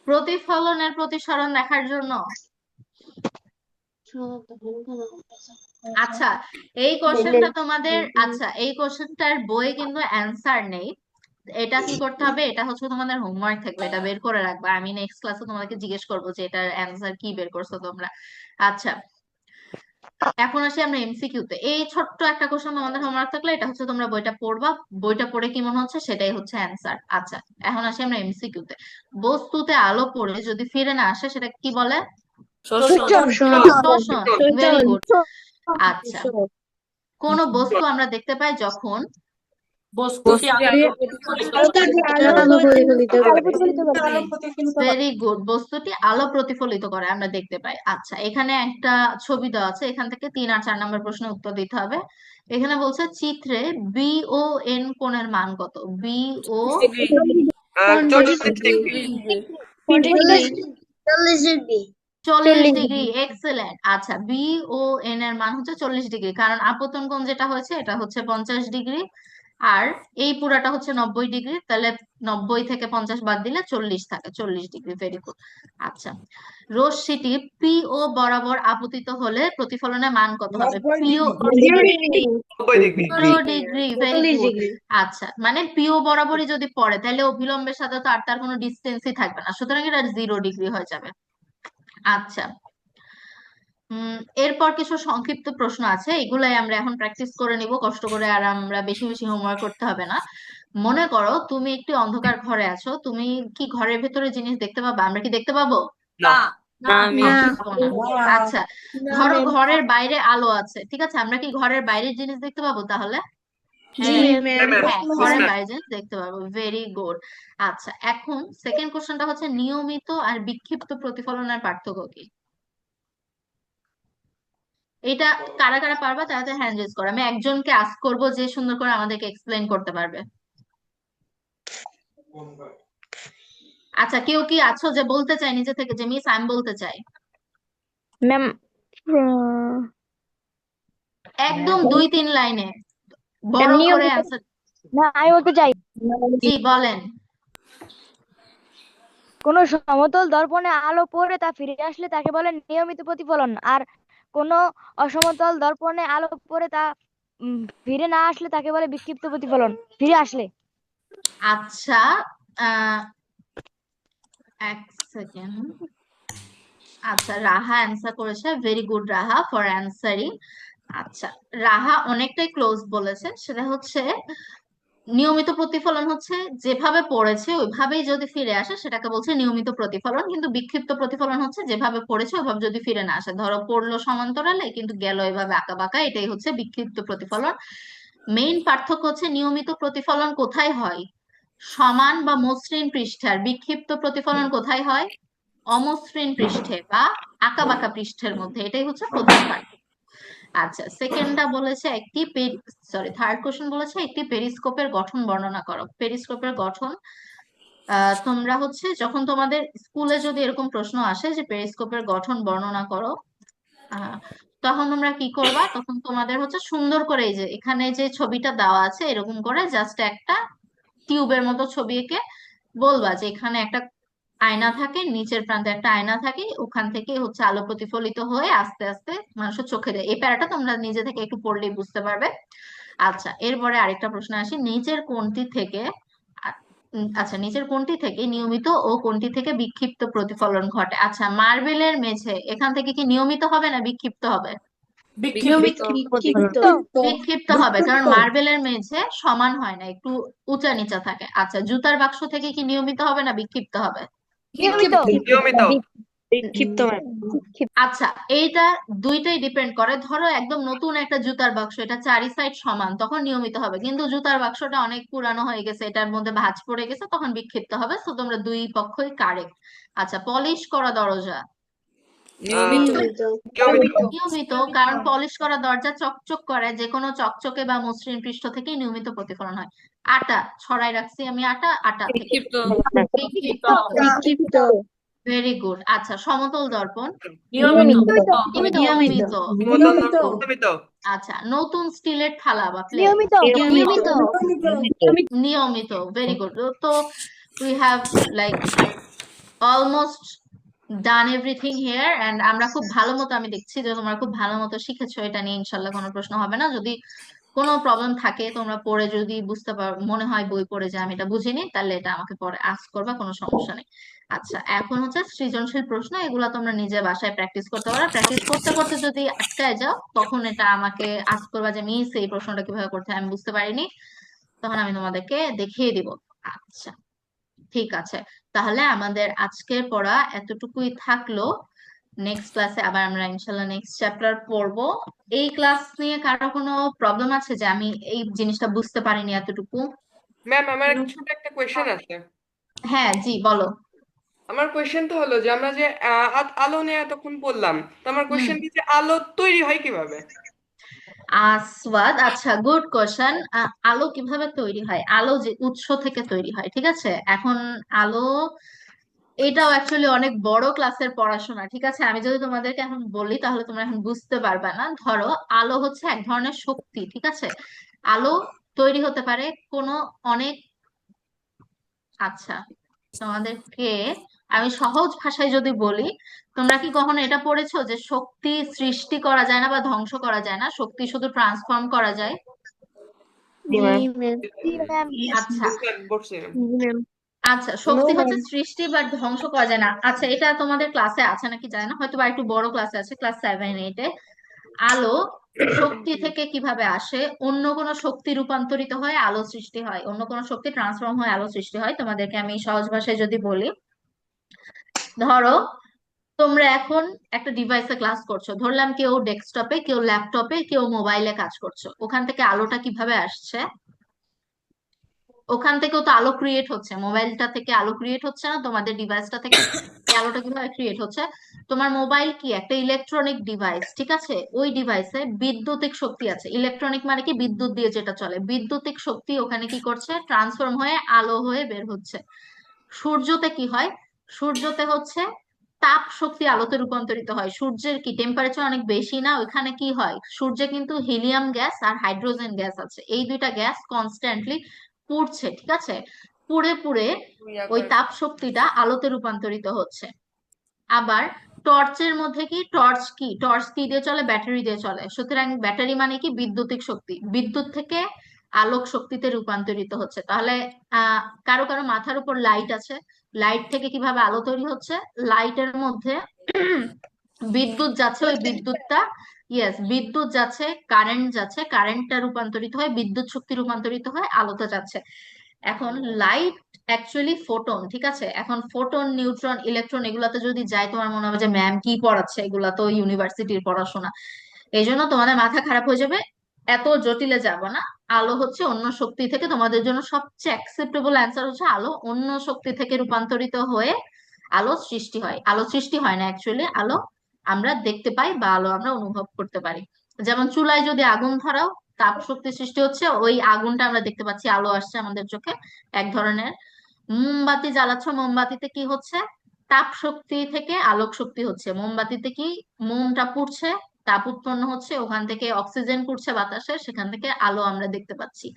প্রতিফলনের প্রতিসরণ দেখার জন্য। আচ্ছা, এই কোশ্চেনটা তোমাদের, আচ্ছা এই কোশ্চেনটার বই কিন্তু অ্যান্সার নেই। এটা কি করতে হবে, এটা হচ্ছে তোমাদের হোমওয়ার্ক থাকবে, এটা বের করে রাখবা। আমি নেক্সট ক্লাসে তোমাদেরকে জিজ্ঞেস করবো যে এটার অ্যান্সার কি বের করছো তোমরা। আচ্ছা, এখন আসি আমরা এমসিকিউ তে। এই ছোট্ট একটা কোশ্চেন তোমাদের হোমওয়ার্ক থাকলে এটা হচ্ছে তোমরা বইটা পড়বা, বইটা পড়ে কি মনে হচ্ছে সেটাই হচ্ছে অ্যান্সার। আচ্ছা, এখন আসি আমরা এমসিকিউ তে। বস্তুতে আলো পড়ে যদি ফিরে না আসে সেটা কি বলে। শোষণ। শোষণ। Very good. আচ্ছা, কোন বস্তু আমরা দেখতে পাই যখন আলো প্রতিফলিত করে। আলো প্রতিফলিত করে। ভেরি গুড, বস্তুটি আলো প্রতিফলিত করে আমরা দেখতে পাই। আচ্ছা, এখানে একটা ছবি দেওয়া আছে, এখান থেকে 3 আর 4 নম্বর প্রশ্নের উত্তর দিতে হবে। এখানে বলছে চিত্রে বি ও এন কোণের মান কত। বি ও 40 ডিগ্রি। 40 ডিগ্রি। এক্সেলেন্ট। আচ্ছা, বি ও এন এর মান হচ্ছে 40 ডিগ্রি, কারণ আপতন কোণ যেটা হয়েছে এটা হচ্ছে 50 ডিগ্রি, আর এই পুরাটা হচ্ছে 90 ডিগ্রি। তাহলে 90 থেকে 50 বাদ দিলে 40 থাকে, 40 ডিগ্রি। Very good. আচ্ছা, রশ্মিটি পি ও বরাবর আপতিত হলে প্রতিফলনের মান কত হবে। 90 পিও degree. 90 degree. 0 degree. Very good. আচ্ছা, মানে পিও বরাবরই যদি পড়ে তাহলে অভিলম্বের সাথে তো আর তার কোনো ডিস্টেন্সই থাকবে না, সুতরাং এটা 0 ডিগ্রি হয়ে যাবে। আচ্ছা, এরপর কিছু সংক্ষিপ্ত প্রশ্ন আছে, এগুলাই আমরা এখন প্র্যাকটিস করে নিব কষ্ট করে, আর আমরা বেশি বেশি হোমওয়ার্ক করতে হবে না। মনে করো তুমি একটি অন্ধকার ঘরে আছো, তুমি কি ঘরের ভেতরে জিনিস দেখতে পাবা। আমরা কি দেখতে পাবো। না। পাবো না। আচ্ছা, ধরো ঘরের বাইরে আলো আছে, ঠিক আছে, আমরা কি ঘরের বাইরের জিনিস দেখতে পাবো তাহলে। হ্যাঁ, ঘরের বাইরের জিনিস দেখতে পাবো। Very good. আচ্ছা, এখন সেকেন্ড কোশ্চেনটা হচ্ছে নিয়মিত আর বিক্ষিপ্ত প্রতিফলনের পার্থক্য কি। এটা কারা কারা পারবা তারা হ্যান্ড রেজ করো। আমি একজনকে আস্ক করব যে সুন্দর করে আমাদেরকে এক্সপ্লেইন করতে পারবে। আচ্ছা, কেউ কি আছো যে বলতে চাই নিজে থেকে যে মিস আমি বলতে চাই। ম্যাম একদম 2-3 লাইনে বড় করে নিয়মিত। অ্যান্সার। না, আমি বলতে চাই জি বলেন। কোন সমতল দর্পণে আলো পড়ে তা ফিরে আসলে তাকে বলে নিয়মিত প্রতিফলন, আর কোন অসমতল দর্পণে আলো পড়ে তা ফিরে না আসলে তাকে বলে বিক্ষিপ্ত প্রতিফলন। ফিরে আসলে। আচ্ছা, এক সেকেন্ড। আচ্ছা, রাহা অ্যান্সার করেছে। Very good Raha for answering. আচ্ছা, রাহা অনেকটাই ক্লোজ বলেছে, সেটা হচ্ছে নিয়মিত প্রতিফলন হচ্ছে যেভাবে পড়েছে ওইভাবেই যদি ফিরে আসে সেটাকে বলছে নিয়মিত প্রতিফলন, কিন্তু বিক্ষিপ্ত প্রতিফলন হচ্ছে যেভাবে পড়েছে ওইভাবে যদি ফিরে না আসে, ধরো পড়লো সমান্তরালে কিন্তু গেল এভাবে আঁকা বাঁকা, এটাই হচ্ছে বিক্ষিপ্ত প্রতিফলন। মেইন পার্থক্য হচ্ছে নিয়মিত প্রতিফলন কোথায় হয়, সমান বা মসৃণ পৃষ্ঠে, আর বিক্ষিপ্ত প্রতিফলন কোথায় হয়, অমসৃণ পৃষ্ঠে বা আঁকা বাঁকা পৃষ্ঠের মধ্যে, এটাই হচ্ছে প্রধান পার্থক্য। আচ্ছা, সেকেন্ডটা বলেছে থার্ড কোশ্চেন বলেছে একটি পেরিস্কোপের গঠন বর্ণনা করো। পেরিস্কোপের গঠন, তোমরা হচ্ছে যখন তোমাদের স্কুলে যদি এরকম প্রশ্ন আসে যে পেরিস্কোপের গঠন বর্ণনা করো, আহ, তখন তোমরা কি করবা, তখন তোমাদের হচ্ছে সুন্দর করে এই যে এখানে যে ছবিটা দেওয়া আছে এরকম করে জাস্ট একটা টিউবের মতো ছবি এঁকে বলবা যে এখানে একটা আয়না থাকে, নিচের প্রান্তে একটা আয়না থাকে, ওখান থেকে হচ্ছে আলো প্রতিফলিত হয়ে আস্তে আস্তে মানুষের চোখে দেয়। এই প্যারাটা তোমরা নিজে থেকে একটু পড়লেই বুঝতে পারবে। আচ্ছা, এরপরে আরেকটা প্রশ্ন আসি, নিচের কোনটি থেকে আচ্ছা, নিচের কোনটি থেকে নিয়মিত ও কোনটি থেকে বিক্ষিপ্ত প্রতিফলন ঘটে। আচ্ছা, মার্বেলের মেঝে এখান থেকে কি নিয়মিত হবে না বিক্ষিপ্ত হবে? নিয়মিত প্রতিফলন। বিক্ষিপ্ত হবে, কারণ মার্বেলের মেঝে সমান হয় না, একটু উঁচা নিচা থাকে। আচ্ছা, জুতার বাক্স থেকে কি নিয়মিত হবে না বিক্ষিপ্ত হবে? নিয়মিত নিয়মিত। বিক্ষিপ্ত ম্যাম। আচ্ছা, এইটা দুইটাই ডিপেন্ড করে, ধরো একদম নতুন একটা জুতার বাক্স, এটা চারি সাইড সমান, তখন নিয়মিত হবে, কিন্তু জুতার বাক্সটা অনেক পুরানো হয়ে গেছে, এটার মধ্যে ভাঁজ পড়ে গেছে, তখন বিক্ষিপ্ত হবে। তো তোমরা দুই পক্ষই কারেক্ট। আচ্ছা, পলিশ করা দরজা নিয়মিত। নিয়মিত, কারণ পলিশ করা দরজা চকচক করে, যে কোনো চকচকে বা মসৃণ পৃষ্ঠ থেকে নিয়মিত প্রতিফলন হয়। আটা ছড়াই রাখছি আমি, আটা আটা থেকে বিক্ষিপ্ত। বিক্ষিপ্ত। Very good. আচ্ছা, সমতল দর্পণ নিয়মিত নিয়মিত। নিয়মিত। আচ্ছা, নতুন স্টিলের থালা বা প্লেট নিয়মিত নিয়মিত। Very good. তো we have like almost done everything here, and আমরা খুব ভালো মতো, আমি দেখছি যে তোমরা খুব ভালো মতো শিখেছো, এটা নিয়ে ইনশাল্লাহ কোনো প্রশ্ন হবে না। যদি কোনো প্রবলেম থাকে তোমরা পড়ে যদি বুঝতে পারো, মনে হয় বই পড়ে যে আমি এটা বুঝিনি, তাহলে এটা আমাকে পরে আস্ক করবা, কোনো সমস্যা নেই। আচ্ছা, এখন হচ্ছে সৃজনশীল প্রশ্ন, এগুলা তোমরা নিজে বাসায় প্র্যাকটিস করতে পারো। প্র্যাকটিস করতে করতে যদি আটকায় যাও তখন এটা আমাকে আস্ক করবা যে মিস এই প্রশ্নটা কিভাবে করতে হয়, আমি বুঝতে পারিনি, তখন আমি তোমাদেরকে দেখিয়ে দিব। আচ্ছা, ঠিক আছে, তাহলে আমাদের আজকের পড়া এতটুকুই থাকলো। নেক্সট ক্লাসে আবার আমরা ইনশাল্লাহ নেক্সট চ্যাপ্টার পড়বো। এই ক্লাস নিয়ে কারো কোনো প্রবলেম আছে যে আমি এই জিনিসটা বুঝতে পারিনি এতটুকু? ম্যাম, আমার ছোট একটা কোয়েশ্চেন আছে। হ্যাঁ, জি বলো। আমার কোয়েশ্চেনটা হলো যে আমরা যে আলো নিয়ে এতক্ষণ বললাম, তো আমার হুম, কোয়েশ্চেন কি যে আলো তৈরি হয় কিভাবে? আসওয়াদ, আচ্ছা গুড কোশ্চেন। আলো কিভাবে তৈরি হয়, আলো যে উৎস থেকে তৈরি হয়, ঠিক আছে। এখন আলো, এটাও অ্যাকচুয়ালি অনেক বড় ক্লাসের পড়াশোনা, ঠিক আছে। আমি যদি তোমাদেরকে এখন বলি তাহলে তোমরা এখন বুঝতে পারবে না। ধরো আলো হচ্ছে এক ধরনের শক্তি, ঠিক আছে। আলো তৈরি হতে পারে কোনো অনেক, আচ্ছা তোমাদেরকে আমি সহজ ভাষায় যদি বলি, তোমরা কি কখনো এটা পড়েছো যে শক্তি সৃষ্টি করা যায় না বা ধ্বংস করা যায় না, শক্তি শুধু ট্রান্সফর্ম করা যায়? জি ম্যাম। জি ম্যাম আচ্ছা, বলছি। আচ্ছা, শক্তি হচ্ছে সৃষ্টি বা ধ্বংস করা যায় না। আচ্ছা, এটা তোমাদের ক্লাসে আছে নাকি জানি না, হয়তো বা একটু বড় ক্লাসে আছে, ক্লাস 7-8-এ। আলো শক্তি থেকে কিভাবে আসে, অন্য কোনো শক্তি রূপান্তরিত হয় আলো সৃষ্টি হয়, অন্য কোনো শক্তি ট্রান্সফর্ম হয় আলো সৃষ্টি হয়। তোমাদেরকে আমি সহজ ভাষায় যদি বলি, ধরো তোমরা এখন একটা ডিভাইসে ক্লাস করছো, ধরলাম কেউ ডেস্কটপে, কেউ ল্যাপটপে, কেউ মোবাইলে কাজ করছো, ওখান থেকে আলোটা কিভাবে আসছে, ওখান থেকেও তো আলো ক্রিয়েট হচ্ছে, মোবাইলটা থেকে আলো ক্রিয়েট হচ্ছে না, তোমাদের ডিভাইসটা থেকে এই আলোটা কিভাবে ক্রিয়েট হচ্ছে। তোমার মোবাইল কি একটা ইলেকট্রনিক ডিভাইস, ঠিক আছে, ওই ডিভাইসে বিদ্যুতিক শক্তি আছে, ইলেকট্রনিক মানে কি বিদ্যুৎ দিয়ে যেটা চলে, বিদ্যুতিক শক্তি ওখানে কি করছে, ট্রান্সফর্ম হয়ে আলো হয়ে বের হচ্ছে। সূর্যতে কি হয়, সূর্যতে হচ্ছে তাপ শক্তি আলোতে রূপান্তরিত হয়। সূর্যের কি টেম্পারেচার অনেক বেশি না, ওইখানে কি হয়, সূর্যে কিন্তু হিলিয়াম গ্যাস আর হাইড্রোজেন গ্যাস আছে, এই দুইটা গ্যাস কনস্ট্যান্টলি পুড়ছে, ঠিক আছে। পুড়ে পুড়ে ওই তাপ শক্তিটা আলোতে রূপান্তরিত হচ্ছে। আবার টর্চের মধ্যে কি, টর্চ কি দিয়ে চলে, ব্যাটারি দিয়ে চলে, সুতরাং ব্যাটারি মানে কি বিদ্যুতিক শক্তি, বিদ্যুৎ থেকে আলোক শক্তিতে রূপান্তরিত হচ্ছে। তাহলে কারো কারো মাথার উপর লাইট আছে, লাইট থেকে কিভাবে আলো তৈরি হচ্ছে, লাইটের মধ্যে বিদ্যুৎ যাচ্ছে, ওই বিদ্যুৎটা ইয়েস, বিদ্যুৎ যাচ্ছে, কারেন্ট যাচ্ছে, কারেন্টটা রূপান্তরিত হয় বিদ্যুৎ শক্তি, রূপান্তরিত হয় আলোতে যাচ্ছে। এখন লাইট অ্যাকচুয়ালি ফোটন, ঠিক আছে? এখন ফোটন, নিউট্রন, ইলেকট্রন এগুলাতে যদি যায়, তোমার মনে হবে যে ম্যাম কি পড়াচ্ছে, এগুলা তো ইউনিভার্সিটির পড়াশোনা, এই জন্য তোমাদের মাথা খারাপ হয়ে যাবে। এত জটিলে যাব না। আলো হচ্ছে অন্য শক্তি থেকে, তোমাদের জন্য সবচেয়ে অ্যাকসেপ্টেবল অ্যান্সার হচ্ছে আলো অন্য শক্তি থেকে রূপান্তরিত হয়ে আলো সৃষ্টি হয়। আলো সৃষ্টি হয় না অ্যাকচুয়ালি, আলো আমরা দেখতে পাই বা আলো আমরা অনুভব করতে পারি। যেমন চুলায় যদি আগুন ধরাও, তাপ শক্তি সৃষ্টি হচ্ছে, ওই আগুনটা আমরা দেখতে পাচ্ছি, আলো আসছে আমাদের চোখে এক ধরনের। মোমবাতি জ্বালাচ্ছ, মোমবাতিতে কি হচ্ছে? তাপ শক্তি থেকে আলোক শক্তি হচ্ছে। মোমবাতিতে কি, মোমটা পুড়ছে, তাপ উৎপন্ন হচ্ছে, ওখান থেকে অক্সিজেন পুড়ছে বাতাসে, সেখান থেকে আলো আমরা দেখতে পাচ্ছি।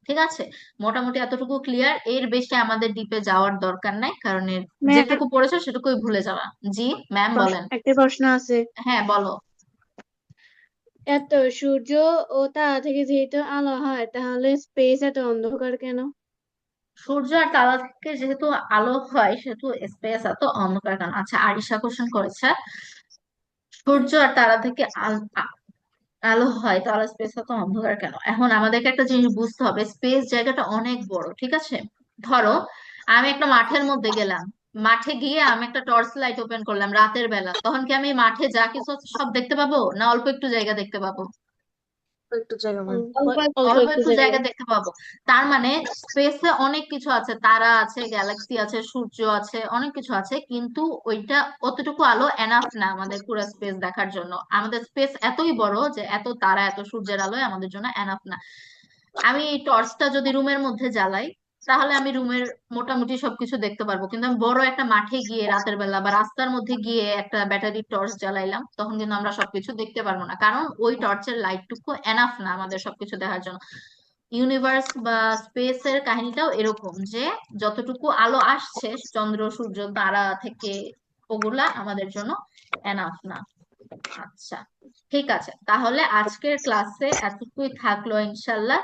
ঠিক আছে, মোটামুটি এতটুকু ক্লিয়ার। এর বেশি আমাদের ডিপে যাওয়ার দরকার নাই, কারণ এর ম্যাম যেটুকু পড়েছো সেটুকুই ভুলে যাওয়া। জি ম্যাম বলেন। একটা প্রশ্ন আছে। হ্যাঁ বলো। এত সূর্য ও তারা থেকে যেহেতু আলো হয় তাহলে স্পেস এত অন্ধকার কেন? সূর্য আর তারা থেকে যেহেতু আলো হয় সেহেতু স্পেস এত অন্ধকার কেন? আচ্ছা, আরিশা কোশ্চেন করেছে, সূর্য আর তারা থেকে আলো হয় তাহলে স্পেস এত অন্ধকার কেন? এখন আমাদেরকে একটা জিনিস বুঝতে হবে, স্পেস জায়গাটা অনেক বড়, ঠিক আছে? ধরো আমি একটা মাঠের মধ্যে গেলাম, মাঠে গিয়ে আমি একটা টর্চ লাইট ওপেন করলাম রাতের বেলা, তখন কি আমি মাঠে যা কিছু আছে সব দেখতে পাবো, না অল্প একটু জায়গা দেখতে পাবো? একটু জায়গা অল্প একটু একটু জায়গা। জায়গা দেখতে পাবো। তার মানে স্পেসে অনেক কিছু আছে, তারা আছে, গ্যালাক্সি আছে, সূর্য আছে, অনেক কিছু আছে, কিন্তু ওইটা অতটুকু আলো এনাফ না আমাদের পুরো স্পেস দেখার জন্য। আমাদের স্পেস এতই বড় যে এত তারা, এত সূর্যের আলোয় আমাদের জন্য এনাফ না। আমি টর্চটা যদি রুমের মধ্যে জ্বালাই, তাহলে আমি রুমের মোটামুটি সবকিছু দেখতে পারবো, কিন্তু আমি বড় একটা মাঠে গিয়ে রাতের বেলা বা রাস্তার মধ্যে গিয়ে একটা ব্যাটারি টর্চ জ্বালাইলাম, তখন কিন্তু আমরা সবকিছু দেখতে পারবো না, কারণ ওই টর্চের লাইটটুকু এনাফ না আমাদের সবকিছু দেখার জন্য। ইউনিভার্স বা স্পেস এর কাহিনীটাও এরকম, যে যতটুকু আলো আসছে চন্দ্র, সূর্য, তারা থেকে, ওগুলা আমাদের জন্য এনাফ না। আচ্ছা, ঠিক আছে, তাহলে আজকের ক্লাসে এতটুকুই থাকলো ইনশাল্লাহ।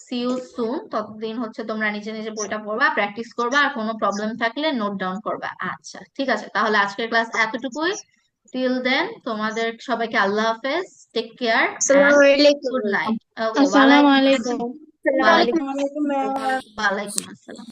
See you soon. ততদিন হচ্ছে তোমরা নিজে নিজে বইটা পড়বা, প্র্যাকটিস করবা, আর কোনো প্রবলেম থাকলে নোট ডাউন করবা। আচ্ছা ঠিক আছে, তাহলে আজকের ক্লাস এতটুকুই। টিল দেন তোমাদের সবাইকে আল্লাহ হাফেজ, টেক কেয়ার এন্ড আসসালামু আলাইকুম। Good night. ওকে, আসসালামু ওয়ালাইকুম আলাইকুম। আসসালাম। ওয়ালাইকুম ওয়ালাইকুম আসসালাম।